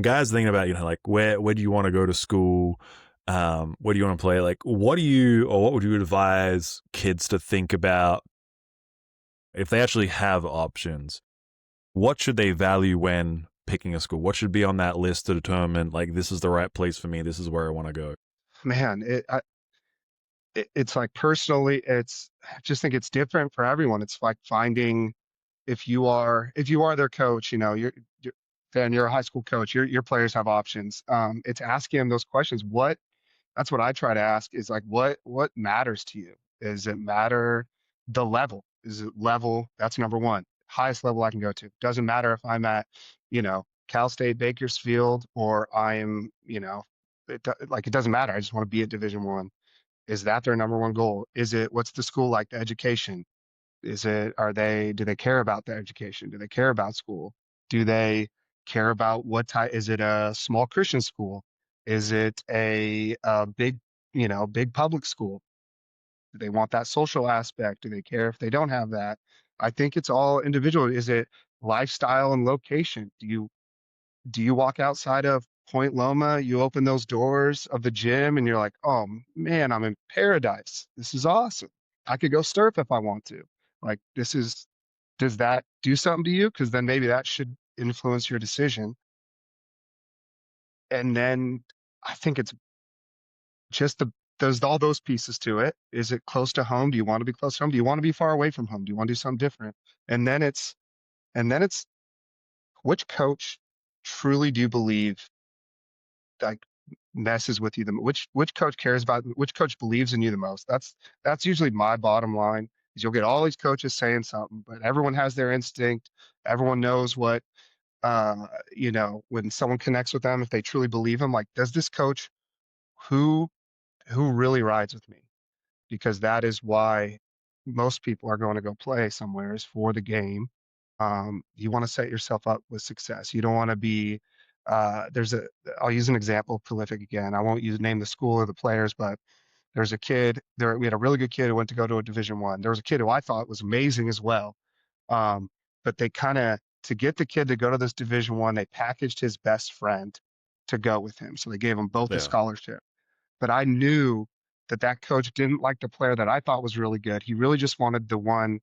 guys thinking about, like where do you want to go to school? Where do you want to play? Like what would you advise kids to think about if they actually have options? What should they value when picking a school? What should be on that list to determine like this is the right place for me, this is where I want to go? Man, it's like personally, I just think it's different for everyone. It's like finding if you are their coach, then you're a high school coach. Your players have options. It's asking them those questions. That's what I try to ask is like what matters to you? Does it matter the level? Is it level? That's number one. Highest level I can go to. Doesn't matter if I'm at, Cal State Bakersfield or I'm, it doesn't matter. I just want to be at Division 1. Is that their number one goal? What's the school like, the education? Do they care about the education? Do they care about school? Do they care about what type? Is it a small Christian school? Is it a big public school? Do they want that social aspect? Do they care if they don't have that? I think it's all individual. Is it lifestyle and location? Do you walk outside of Point Loma, you open those doors of the gym and you're like, "Oh man, I'm in paradise. This is awesome. I could go surf if I want to." Like does that do something to you? Because then maybe that should influence your decision. And then I think it's just there's all those pieces to it. Is it close to home? Do you want to be close to home? Do you want to be far away from home? Do you want to do something different? And then it's and then it's which coach truly do you believe like messes with you which coach cares about which coach believes in you the most. That's usually my bottom line is you'll get all these coaches saying something, but everyone has their instinct. Everyone knows what when someone connects with them, if they truly believe them, like does this coach who who really rides with me? Because that is why most people are going to go play somewhere is for the game. You want to set yourself up with success. You don't want to be there's a I'll use an example of prolific again. I won't use name the school or the players, but there's a kid there. We had a really good kid who went to go to a Division 1. There was a kid who I thought was amazing as well. Um, but they kind of to get the kid to go to this Division 1, they packaged his best friend to go with him. So they gave them both a Yeah. scholarship. But I knew that that coach didn't like the player that I thought was really good. He really just wanted the one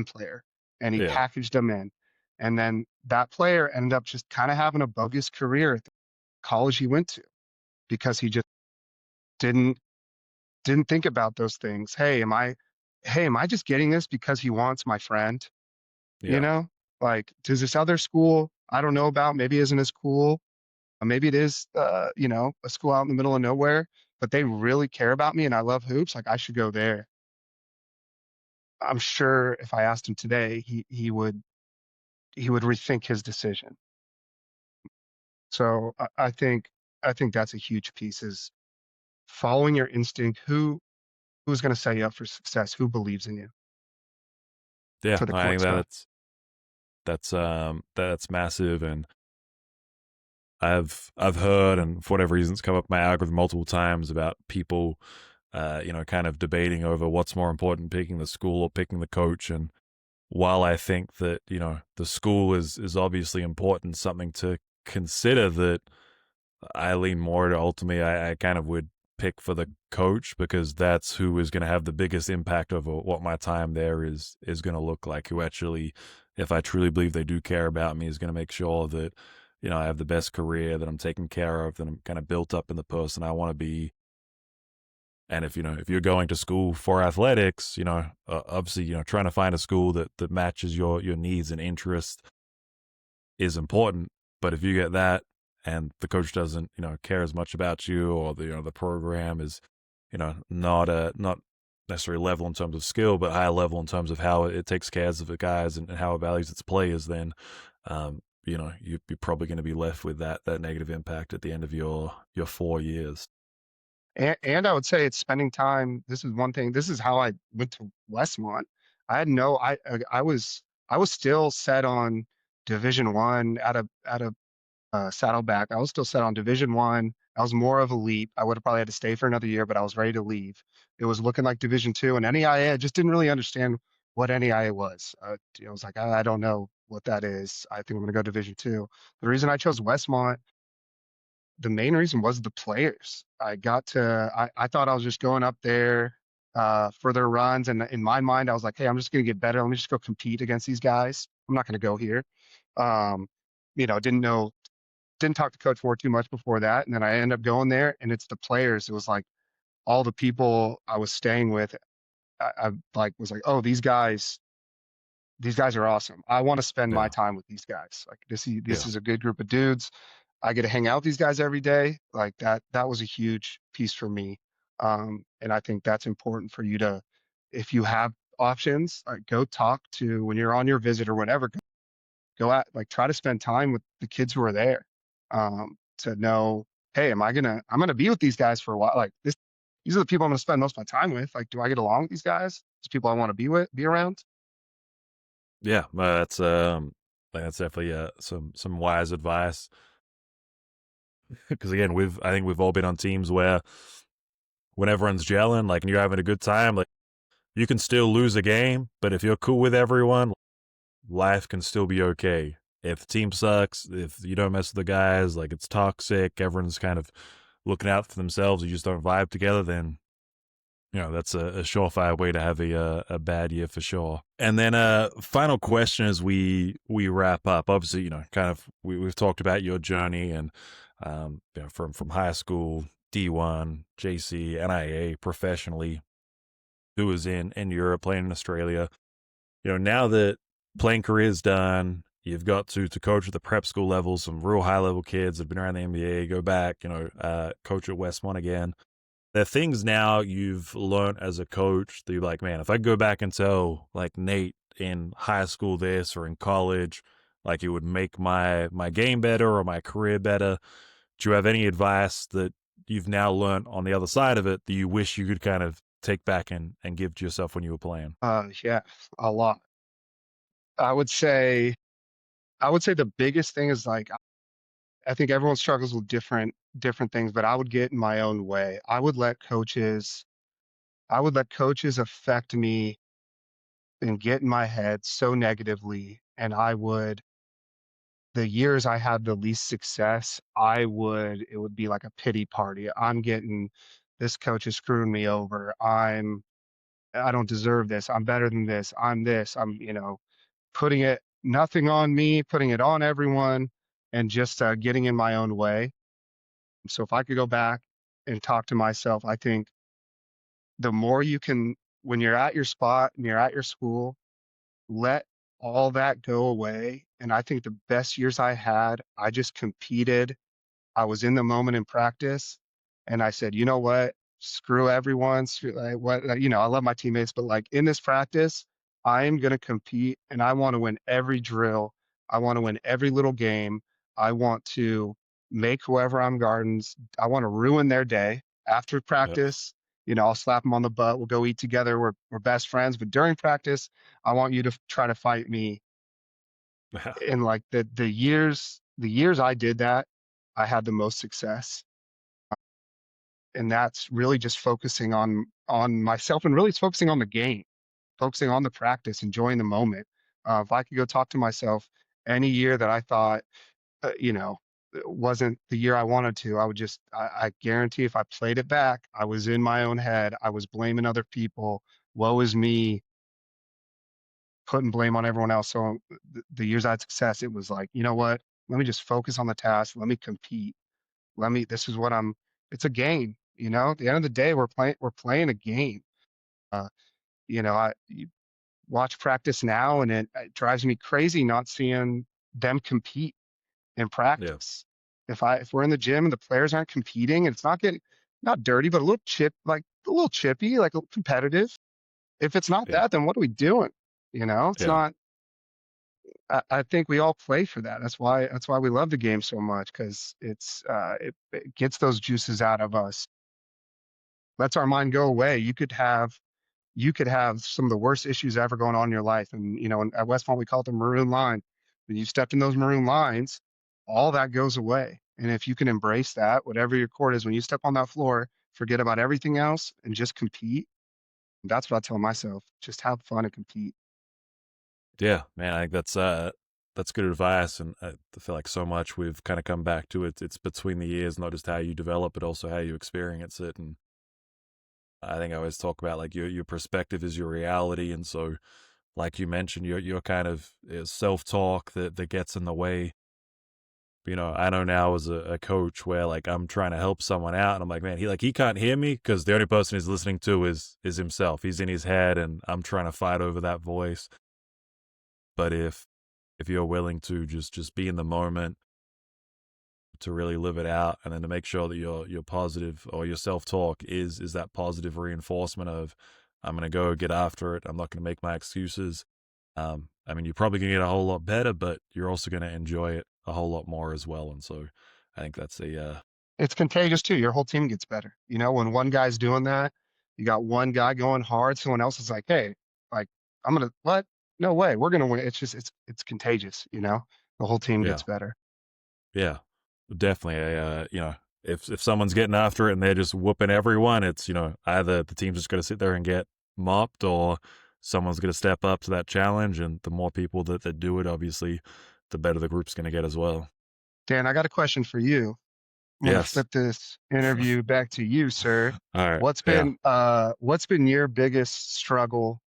player, and he Yeah. packaged him in. And then that player ended up just kind of having a bogus career at the college he went to because he just didn't didn't think about those things. Hey, am I just getting this because he wants my friend? You Yeah. know? Like, does this other school I don't know about maybe isn't as cool? Maybe it is, a school out in the middle of nowhere, but they really care about me and I love hoops. Like I should go there. I'm sure if I asked him today, he would rethink his decision. So I think that's a huge piece is following your instinct. Who's going to set you up for success? Who believes in you Yeah. for the I court think stuff? that's massive, and I've heard, and for whatever reason, it's come up my algorithm multiple times about people, kind of debating over what's more important, picking the school or picking the coach. And while I think that the school is obviously important, something to consider, that I lean more to ultimately, I kind of would pick for the coach, because that's who is going to have the biggest impact over what my time there is going to look like. Who actually, if I truly believe they do care about me, is going to make sure that I have the best career, that I'm taken care of, that I'm kind of built up in the person I want to be. And if you're going to school for athletics, obviously, trying to find a school that matches your needs and interests is important. But if you get that and the coach doesn't, care as much about you, or the program is, not necessarily level in terms of skill, but high level in terms of how it takes care of the guys, and how it values its players, then, you're probably going to be left with that negative impact at the end of your 4 years. And I would say it's spending time. This is one thing. This is how I went to Westmont. I had no, I was still set on Division 1 at a Saddleback. I was still set on Division 1. I was more of a leap. I would have probably had to stay for another year, but I was ready to leave. It was looking like Division 2 and NEIA. I just didn't really understand what NEIA was. I was like, I don't know what that is. I think I'm going to go Division 2. The reason I chose Westmont, the main reason was the players. I thought I was just going up there for their runs. And in my mind, I was like, hey, I'm just going to get better. Let me just go compete against these guys. I'm not going to go here. Um, didn't talk to Coach Ward too much before that. And then I ended up going there and it's the players. It was like all the people I was staying with. I like was like, oh, these guys are awesome. I want to spend my Yeah. time with these guys. Like this Yeah. is a good group of dudes. I get to hang out with these guys every day. Like that was a huge piece for me. And I think that's important for you to, if you have options, like go talk to when you're on your visit or whatever, go out, like try to spend time with the kids who are there. To know, hey, I'm gonna be with these guys for a while. Like these are the people I'm gonna spend most of my time with. Like, do I get along with these guys? These people I want to be around. Yeah. That's definitely some wise advice. Because again, I think we've all been on teams where when everyone's gelling, like, and you're having a good time, like, you can still lose a game, but if you're cool with everyone, life can still be okay. If the team sucks, if you don't mess with the guys, like it's toxic, everyone's kind of looking out for themselves, you just don't vibe together, then that's a surefire way to have a bad year for sure. And then final question as we wrap up. Obviously, kind of we've talked about your journey and from high school, D1, JC, NIA, professionally, who was in Europe, playing in Australia. Now that playing career's done, you've got to coach at the prep school level, some real high level kids that have been around the NBA, go back, coach at Westmont again. There are things now you've learned as a coach that you're like, man, if I go back and tell like Nate in high school this or in college, like it would make my game better or my career better. Do you have any advice that you've now learned on the other side of it that you wish you could kind of take back and give to yourself when you were playing? Yeah, a lot. I would say I would say the biggest thing is like I think everyone struggles with different things, but I would get in my own way. I would let coaches affect me and get in my head so negatively, and the years I had the least success, it would be like a pity party. This coach is screwing me over. I don't deserve this. I'm better than this. I'm this. Putting it nothing on me, putting it on everyone, and just getting in my own way. So if I could go back and talk to myself, I think the more you can, when you're at your spot and you're at your school, let all that go away. And I think the best years I had, I just competed. I was in the moment in practice, and I said, "You know what? Screw everyone. Screw, like, what? I love my teammates, but like in this practice, I am going to compete, and I want to win every drill. I want to win every little game. I want to make whoever I'm guarding. I want to ruin their day after Yeah. practice. I'll slap them on the butt. We'll go eat together. We're best friends. But during practice, I want you to try to fight me." And like the years I did that, I had the most success. And that's really just focusing on myself and really it's focusing on the game, focusing on the practice, enjoying the moment. If I could go talk to myself any year that I thought, it wasn't the year I wanted to, I guarantee if I played it back, I was in my own head. I was blaming other people. Woe is me, putting blame on everyone else. So the years I had success, it was like, you know what? Let me just focus on the task. Let me compete. This is what it's a game. At the end of the day, we're playing a game. Uh, you watch practice now and it drives me crazy not seeing them compete in Yeah. practice. If we're in the gym and the players aren't competing and it's not dirty, but a little like a little chippy, like a little competitive. If it's not Yeah. that, then what are we doing? It's Yeah. not. I think we all play for that. That's why we love the game so much because it gets those juices out of us, lets our mind go away. You could have some of the worst issues ever going on in your life, and at West Point we call it the maroon line. When you stepped in those maroon lines, all that goes away. And if you can embrace that, whatever your court is, when you step on that floor, forget about everything else and just compete. That's what I tell myself. Just have fun and compete. Yeah, man, I think that's good advice, and I feel like so much we've kind of come back to it. It's between the years, not just how you develop, but also how you experience it. And I think I always talk about like your perspective is your reality, and so like you mentioned, your kind of self talk that gets in the way. I know now as a coach where like I'm trying to help someone out, and I'm like, man, he can't hear me because the only person he's listening to is himself. He's in his head, and I'm trying to fight over that voice. But if you're willing to just be in the moment, to really live it out, and then to make sure that your positive or your self-talk is that positive reinforcement of I'm going to go get after it, I'm not going to make my excuses. I mean, you're probably going to get a whole lot better, but you're also going to enjoy it a whole lot more as well. And so I think that's a It's contagious too. Your whole team gets better. When one guy's doing that, you got one guy going hard, someone else is like, "Hey, like what? No way. We're gonna win." It's contagious, The whole team yeah. gets better. Yeah, definitely. if someone's getting after it and they're just whooping everyone, it's, either the team's just going to sit there and get mopped, or someone's going to step up to that challenge. And the more people that do it, obviously, the better the group's going to get as well. Dan, I got a question for you. I'm going to Yes. flip this interview back to you, sir. All right. Yeah. What's been your biggest struggle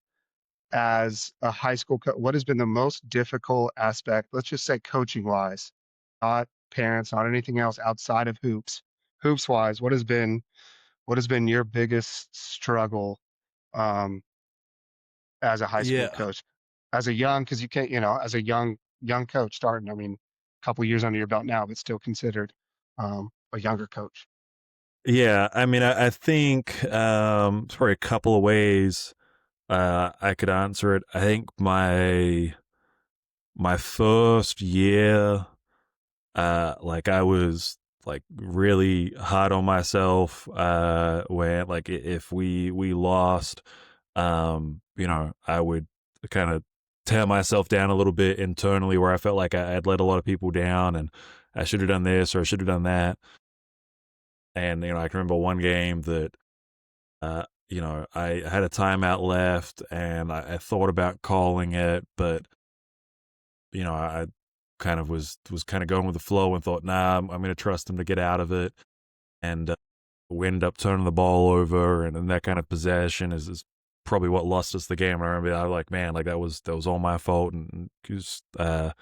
as a high school coach? What has been the most difficult aspect, let's just say coaching wise, not parents, not anything else outside of hoops. Hoops wise, what has been your biggest struggle um, as a high school Yeah. coach? As a young, because you can't, as a young coach starting, I mean, a couple years under your belt now, but still considered a younger coach. Yeah. I mean, I think there's probably a couple of ways I could answer it. I think my first year, like I was like really hard on myself. When like if we lost, I would kind of tear myself down a little bit internally, where I felt like I had let a lot of people down, and I should have done this or I should have done that. And I can remember one game that I had a timeout left, and I thought about calling it, but I kind of was kind of going with the flow and thought, nah, I'm going to trust him to get out of it. And we ended up turning the ball over, and then that kind of possession is probably what lost us the game. And I remember I was like, man, like that was all my fault, and just I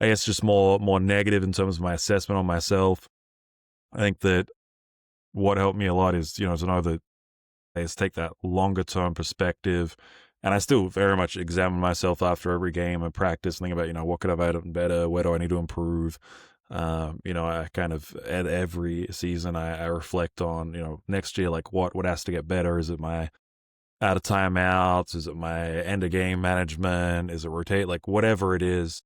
guess just more negative in terms of my assessment on myself. I think that what helped me a lot is to know that is take that longer term perspective. And I still very much examine myself after every game and practice, and think about, what could I have done better? Where do I need to improve? I kind of at every season I reflect on, next year, like what has to get better? Is it my out of timeouts? Is it my end of game management? Is it rotate? Like whatever it is,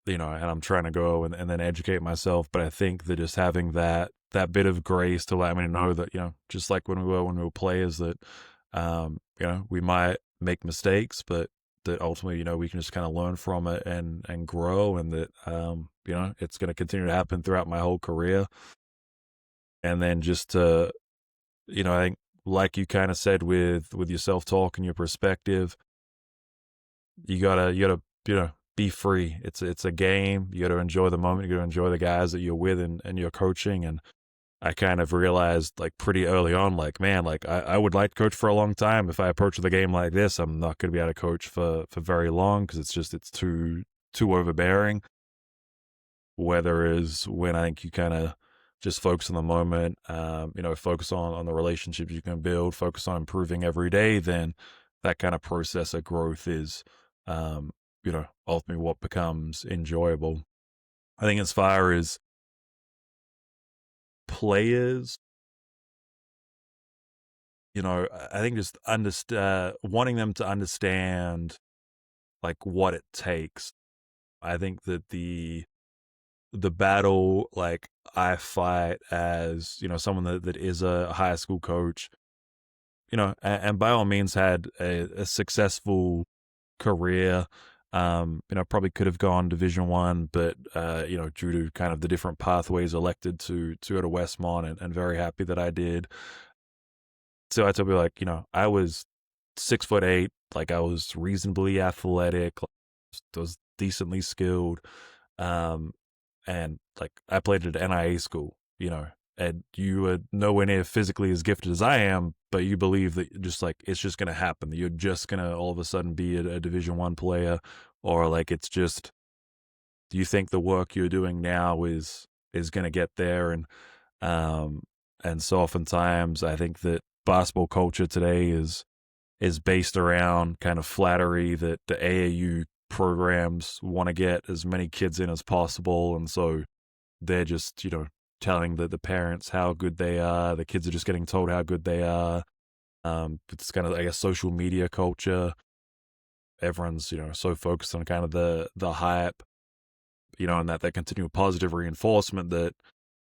and I'm trying to go and then educate myself. But I think that just having that bit of grace to let me know that, just like when we were players, that, we might make mistakes, but that ultimately, we can just kind of learn from it and grow, and that, it's going to continue to happen throughout my whole career. And then just to, I think like you kind of said with your self-talk and your perspective, you gotta be free. It's a game. You gotta enjoy the moment. You gotta enjoy the guys that you're with and you're coaching. And I kind of realized like pretty early on, like, man, like I would like to coach for a long time. If I approach the game like this, I'm not going to be able to coach for very long, because it's too overbearing. Whereas when I think you kind of just focus on the moment, focus on the relationships you can build, focus on improving every day, then that kind of process of growth is, ultimately what becomes enjoyable. I think as far as players, I think just wanting them to understand like what it takes. I think that the battle like I fight as, someone that is a high school coach, and by all means had a successful career. Probably could have gone Division 1, but due to kind of the different pathways elected to go to Westmont, and very happy that I did. So I told me, like, I was 6'8", like I was reasonably athletic, like, I was decently skilled, um, and like I played at an NIA school, and you are nowhere near physically as gifted as I am, but you believe that just like it's just gonna happen, that you're just gonna all of a sudden be a Division 1 player, or like it's just, you think the work you're doing now is gonna get there. Um, and so oftentimes I think that basketball culture today is based around kind of flattery, that the AAU programs want to get as many kids in as possible. And so they're just, telling the parents how good they are. The kids are just getting told how good they are. It's kind of, I guess, social media culture. Everyone's, so focused on kind of the hype, and that continual positive reinforcement, that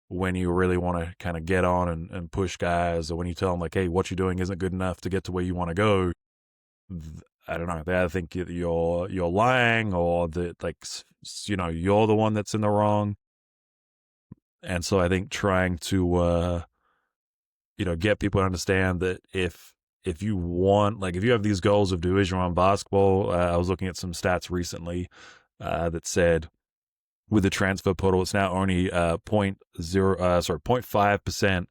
when you really want to kind of get on and push guys, or when you tell them like, hey, what you're doing isn't good enough to get to where you want to go, I don't know, they either think you're lying, or that like, you're the one that's in the wrong. And so I think trying to get people to understand that if you want, like, if you have these goals of Division 1 basketball, I was looking at some stats recently that said with the transfer portal, it's now only 0.5%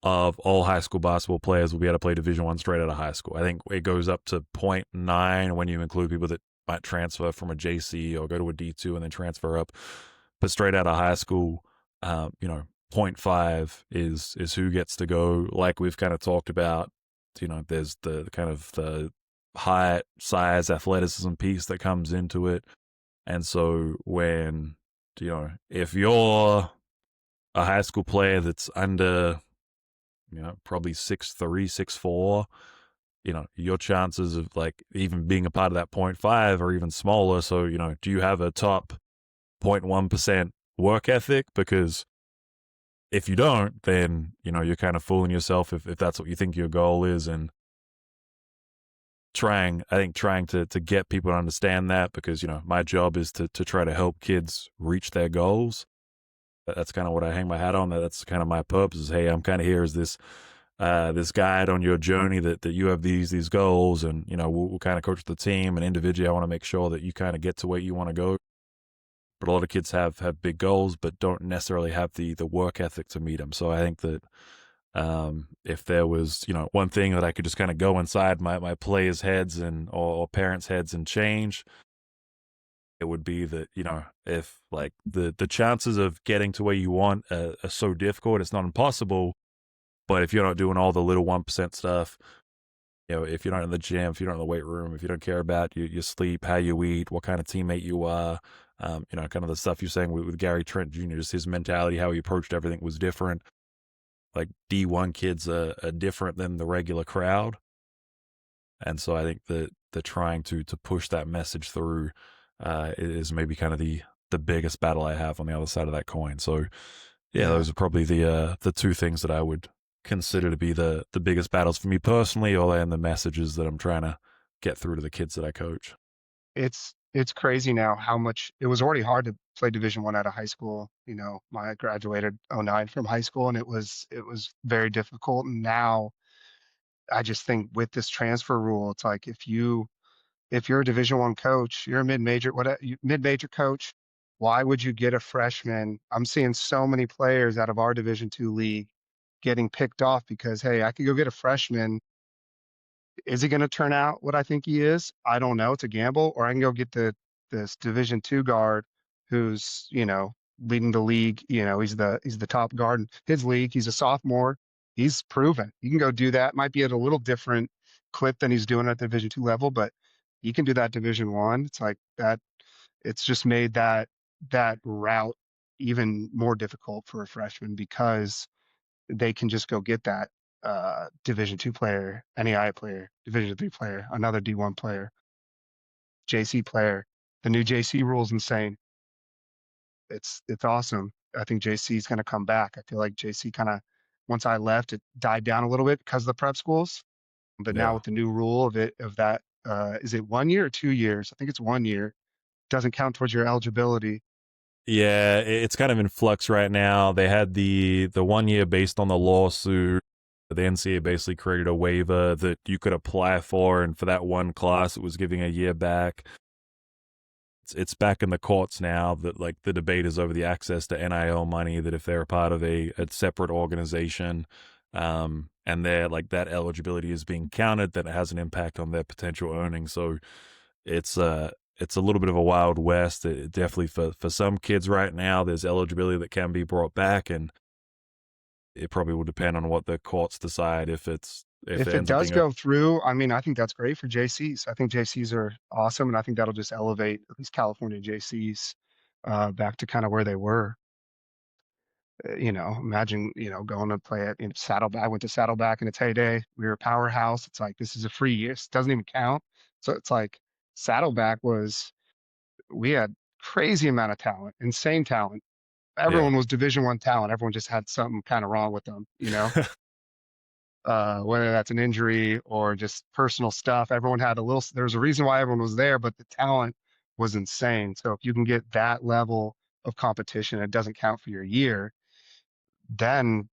of all high school basketball players will be able to play Division 1 straight out of high school. I think it goes up to 0.9 when you include people that might transfer from a JC or go to a D2 and then transfer up. But straight out of high school, um, you know, 0.5 is who gets to go. Like we've kind of talked about, there's the kind of the height, size, athleticism piece that comes into it. And so when, if you're a high school player that's under, probably 6'3", 6'4", your chances of like even being a part of that 0.5 are even smaller. So, do you have a top 0.1% work ethic? Because if you don't, then, you're kind of fooling yourself if that's what you think your goal is. And trying to get people to understand that, because, my job is to try to help kids reach their goals. That's kind of what I hang my hat on. That's kind of my purpose is, hey, I'm kind of here as this guide on your journey that you have these goals, and, we'll kind of coach the team, and individually I want to make sure that you kind of get to where you want to go. But a lot of kids have big goals, but don't necessarily have the work ethic to meet them. So I think that if there was, one thing that I could just kind of go inside my players' heads and or parents' heads and change, it would be that, if like the chances of getting to where you want are so difficult, it's not impossible. But if you're not doing all the little 1% stuff, if you're not in the gym, if you're not in the weight room, if you don't care about your sleep, how you eat, what kind of teammate you are, kind of the stuff you're saying with Gary Trent Jr., just his mentality, how he approached everything was different. Like D1 kids are different than the regular crowd. And so I think that the trying to push that message through is maybe kind of the biggest battle I have on the other side of that coin. So yeah, Yeah. those are probably the two things that I would consider to be the biggest battles for me personally, or and the messages that I'm trying to get through to the kids that I coach. It's crazy now how much it was already hard to play Division 1 out of high school. I graduated '09 from high school, and it was very difficult. And now I just think with this transfer rule, it's like if you're a Division 1 coach, you're a mid-major, mid-major coach, why would you get a freshman? I'm seeing so many players out of our Division 2 league getting picked off because, hey, I could go get a freshman. Is he going to turn out what I think he is? I don't know. It's a gamble. Or I can go get this Division 2 guard who's, leading the league. He's the top guard in his league. He's a sophomore. He's proven. You can go do that. Might be at a little different clip than he's doing at the Division 2 level, but he can do that Division 1. It's like that. It's just made that route even more difficult for a freshman because they can just go get that Division 2 player, NAI player, Division 3 player, another D1 player, JC player. The new JC rule is insane. It's awesome. I think JC is going to come back. I feel like JC kind of once I left, it died down a little bit because of the prep schools. But now Yeah. with the new rule of that, is it 1 year or 2 years? I think it's 1 year. Doesn't count towards your eligibility. Yeah, it's kind of in flux right now. They had the 1 year based on the lawsuit. The NCAA basically created a waiver that you could apply for, and for that one class, it was giving a year back. It's back in the courts now that like the debate is over the access to NIL money, that if they're a part of a separate organization, and they're like that eligibility is being counted, then it has an impact on their potential earnings. So it's a little bit of a wild west. It definitely for some kids right now, there's eligibility that can be brought back, and it probably will depend on what the courts decide if it If it ends up does being a go through, I mean, I think that's great for JCs. I think JCs are awesome, and I think that'll just elevate at least California JCs back to kind of where they were. Imagine, going to play at Saddleback. I went to Saddleback in its heyday. We were a powerhouse. It's like this is a free year. It doesn't even count. So it's like Saddleback we had crazy amount of talent, insane talent. yeah. Everyone was Division 1 talent. Everyone just had something kind of wrong with them. Whether that's an injury or just personal stuff. Everyone had there's a reason why everyone was there, but the talent was insane. So if you can get that level of competition, it doesn't count for your year. then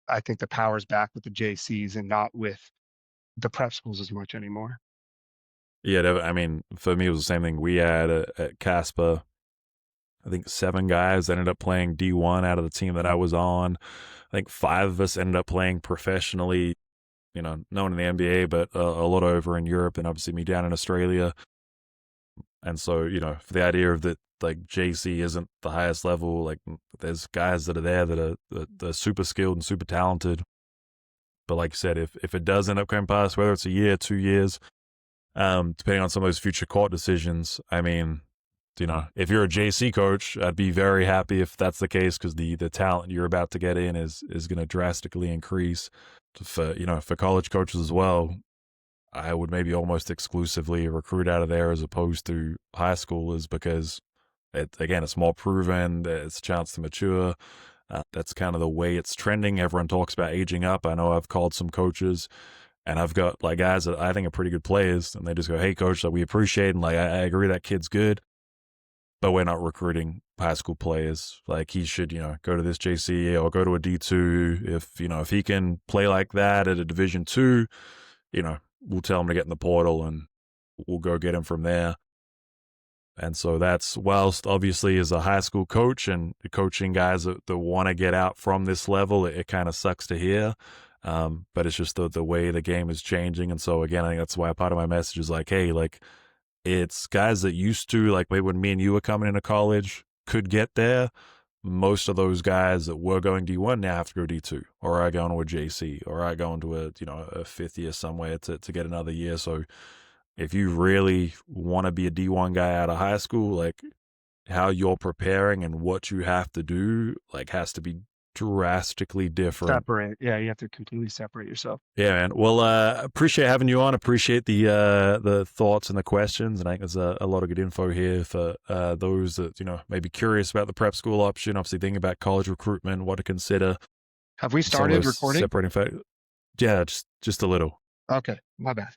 I think the power's back with the JCs and not with the prep schools as much anymore. Yeah, I mean, for me, it was the same thing. We had at Casper, I think 7 guys that ended up playing D1 out of the team that I was on. I think 5 of us ended up playing professionally, no one in the NBA, but a lot over in Europe, and obviously me down in Australia. And so, for the idea of that, like JC isn't the highest level, like there's guys that are there that are super skilled and super talented. But like you said, if it does end up coming past, whether it's a year, 2 years, depending on some of those future court decisions, I mean, if you're a JC coach, I'd be very happy if that's the case, because the talent you're about to get in is going to drastically increase. For college coaches as well, I would maybe almost exclusively recruit out of there as opposed to high schoolers, because it's more proven, it's a chance to mature. That's kind of the way it's trending. Everyone talks about aging up. I know I've called some coaches, and I've got like guys that I think are pretty good players, and they just go, "Hey, coach, like we appreciate, and like I agree that kid's good, but we're not recruiting high school players. Like he should, go to this JC or go to a D2. If he can play like that at a Division 2, we'll tell him to get in the portal and we'll go get him from there." And so that's, whilst obviously as a high school coach and coaching guys that want to get out from this level, it kind of sucks to hear. But it's just the way the game is changing. And so again, I think that's why part of my message is like, hey, like it's guys that used to, like maybe when me and you were coming into college, could get there. Most of those guys that were going D1 now have to go D2, or are going to a JC, or are going to a 5th year somewhere to get another year. So if you really want to be a D1 guy out of high school, like how you're preparing and what you have to do, like has to be drastically different. Separate. Yeah, you have to completely separate yourself. Yeah, man. Well, appreciate having you on. Appreciate the thoughts and the questions. And I think there's a lot of good info here for those that, may be curious about the prep school option, obviously thinking about college recruitment, what to consider. Have we started recording? Separating factors. Yeah, just a little. Okay, my bad.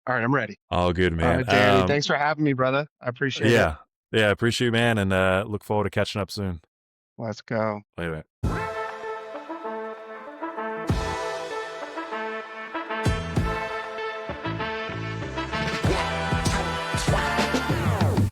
All right, I'm ready. All good, man. All right, Danny, thanks for having me, brother. I appreciate it. Yeah, appreciate you, man, and look forward to catching up soon. Let's go. Later, man.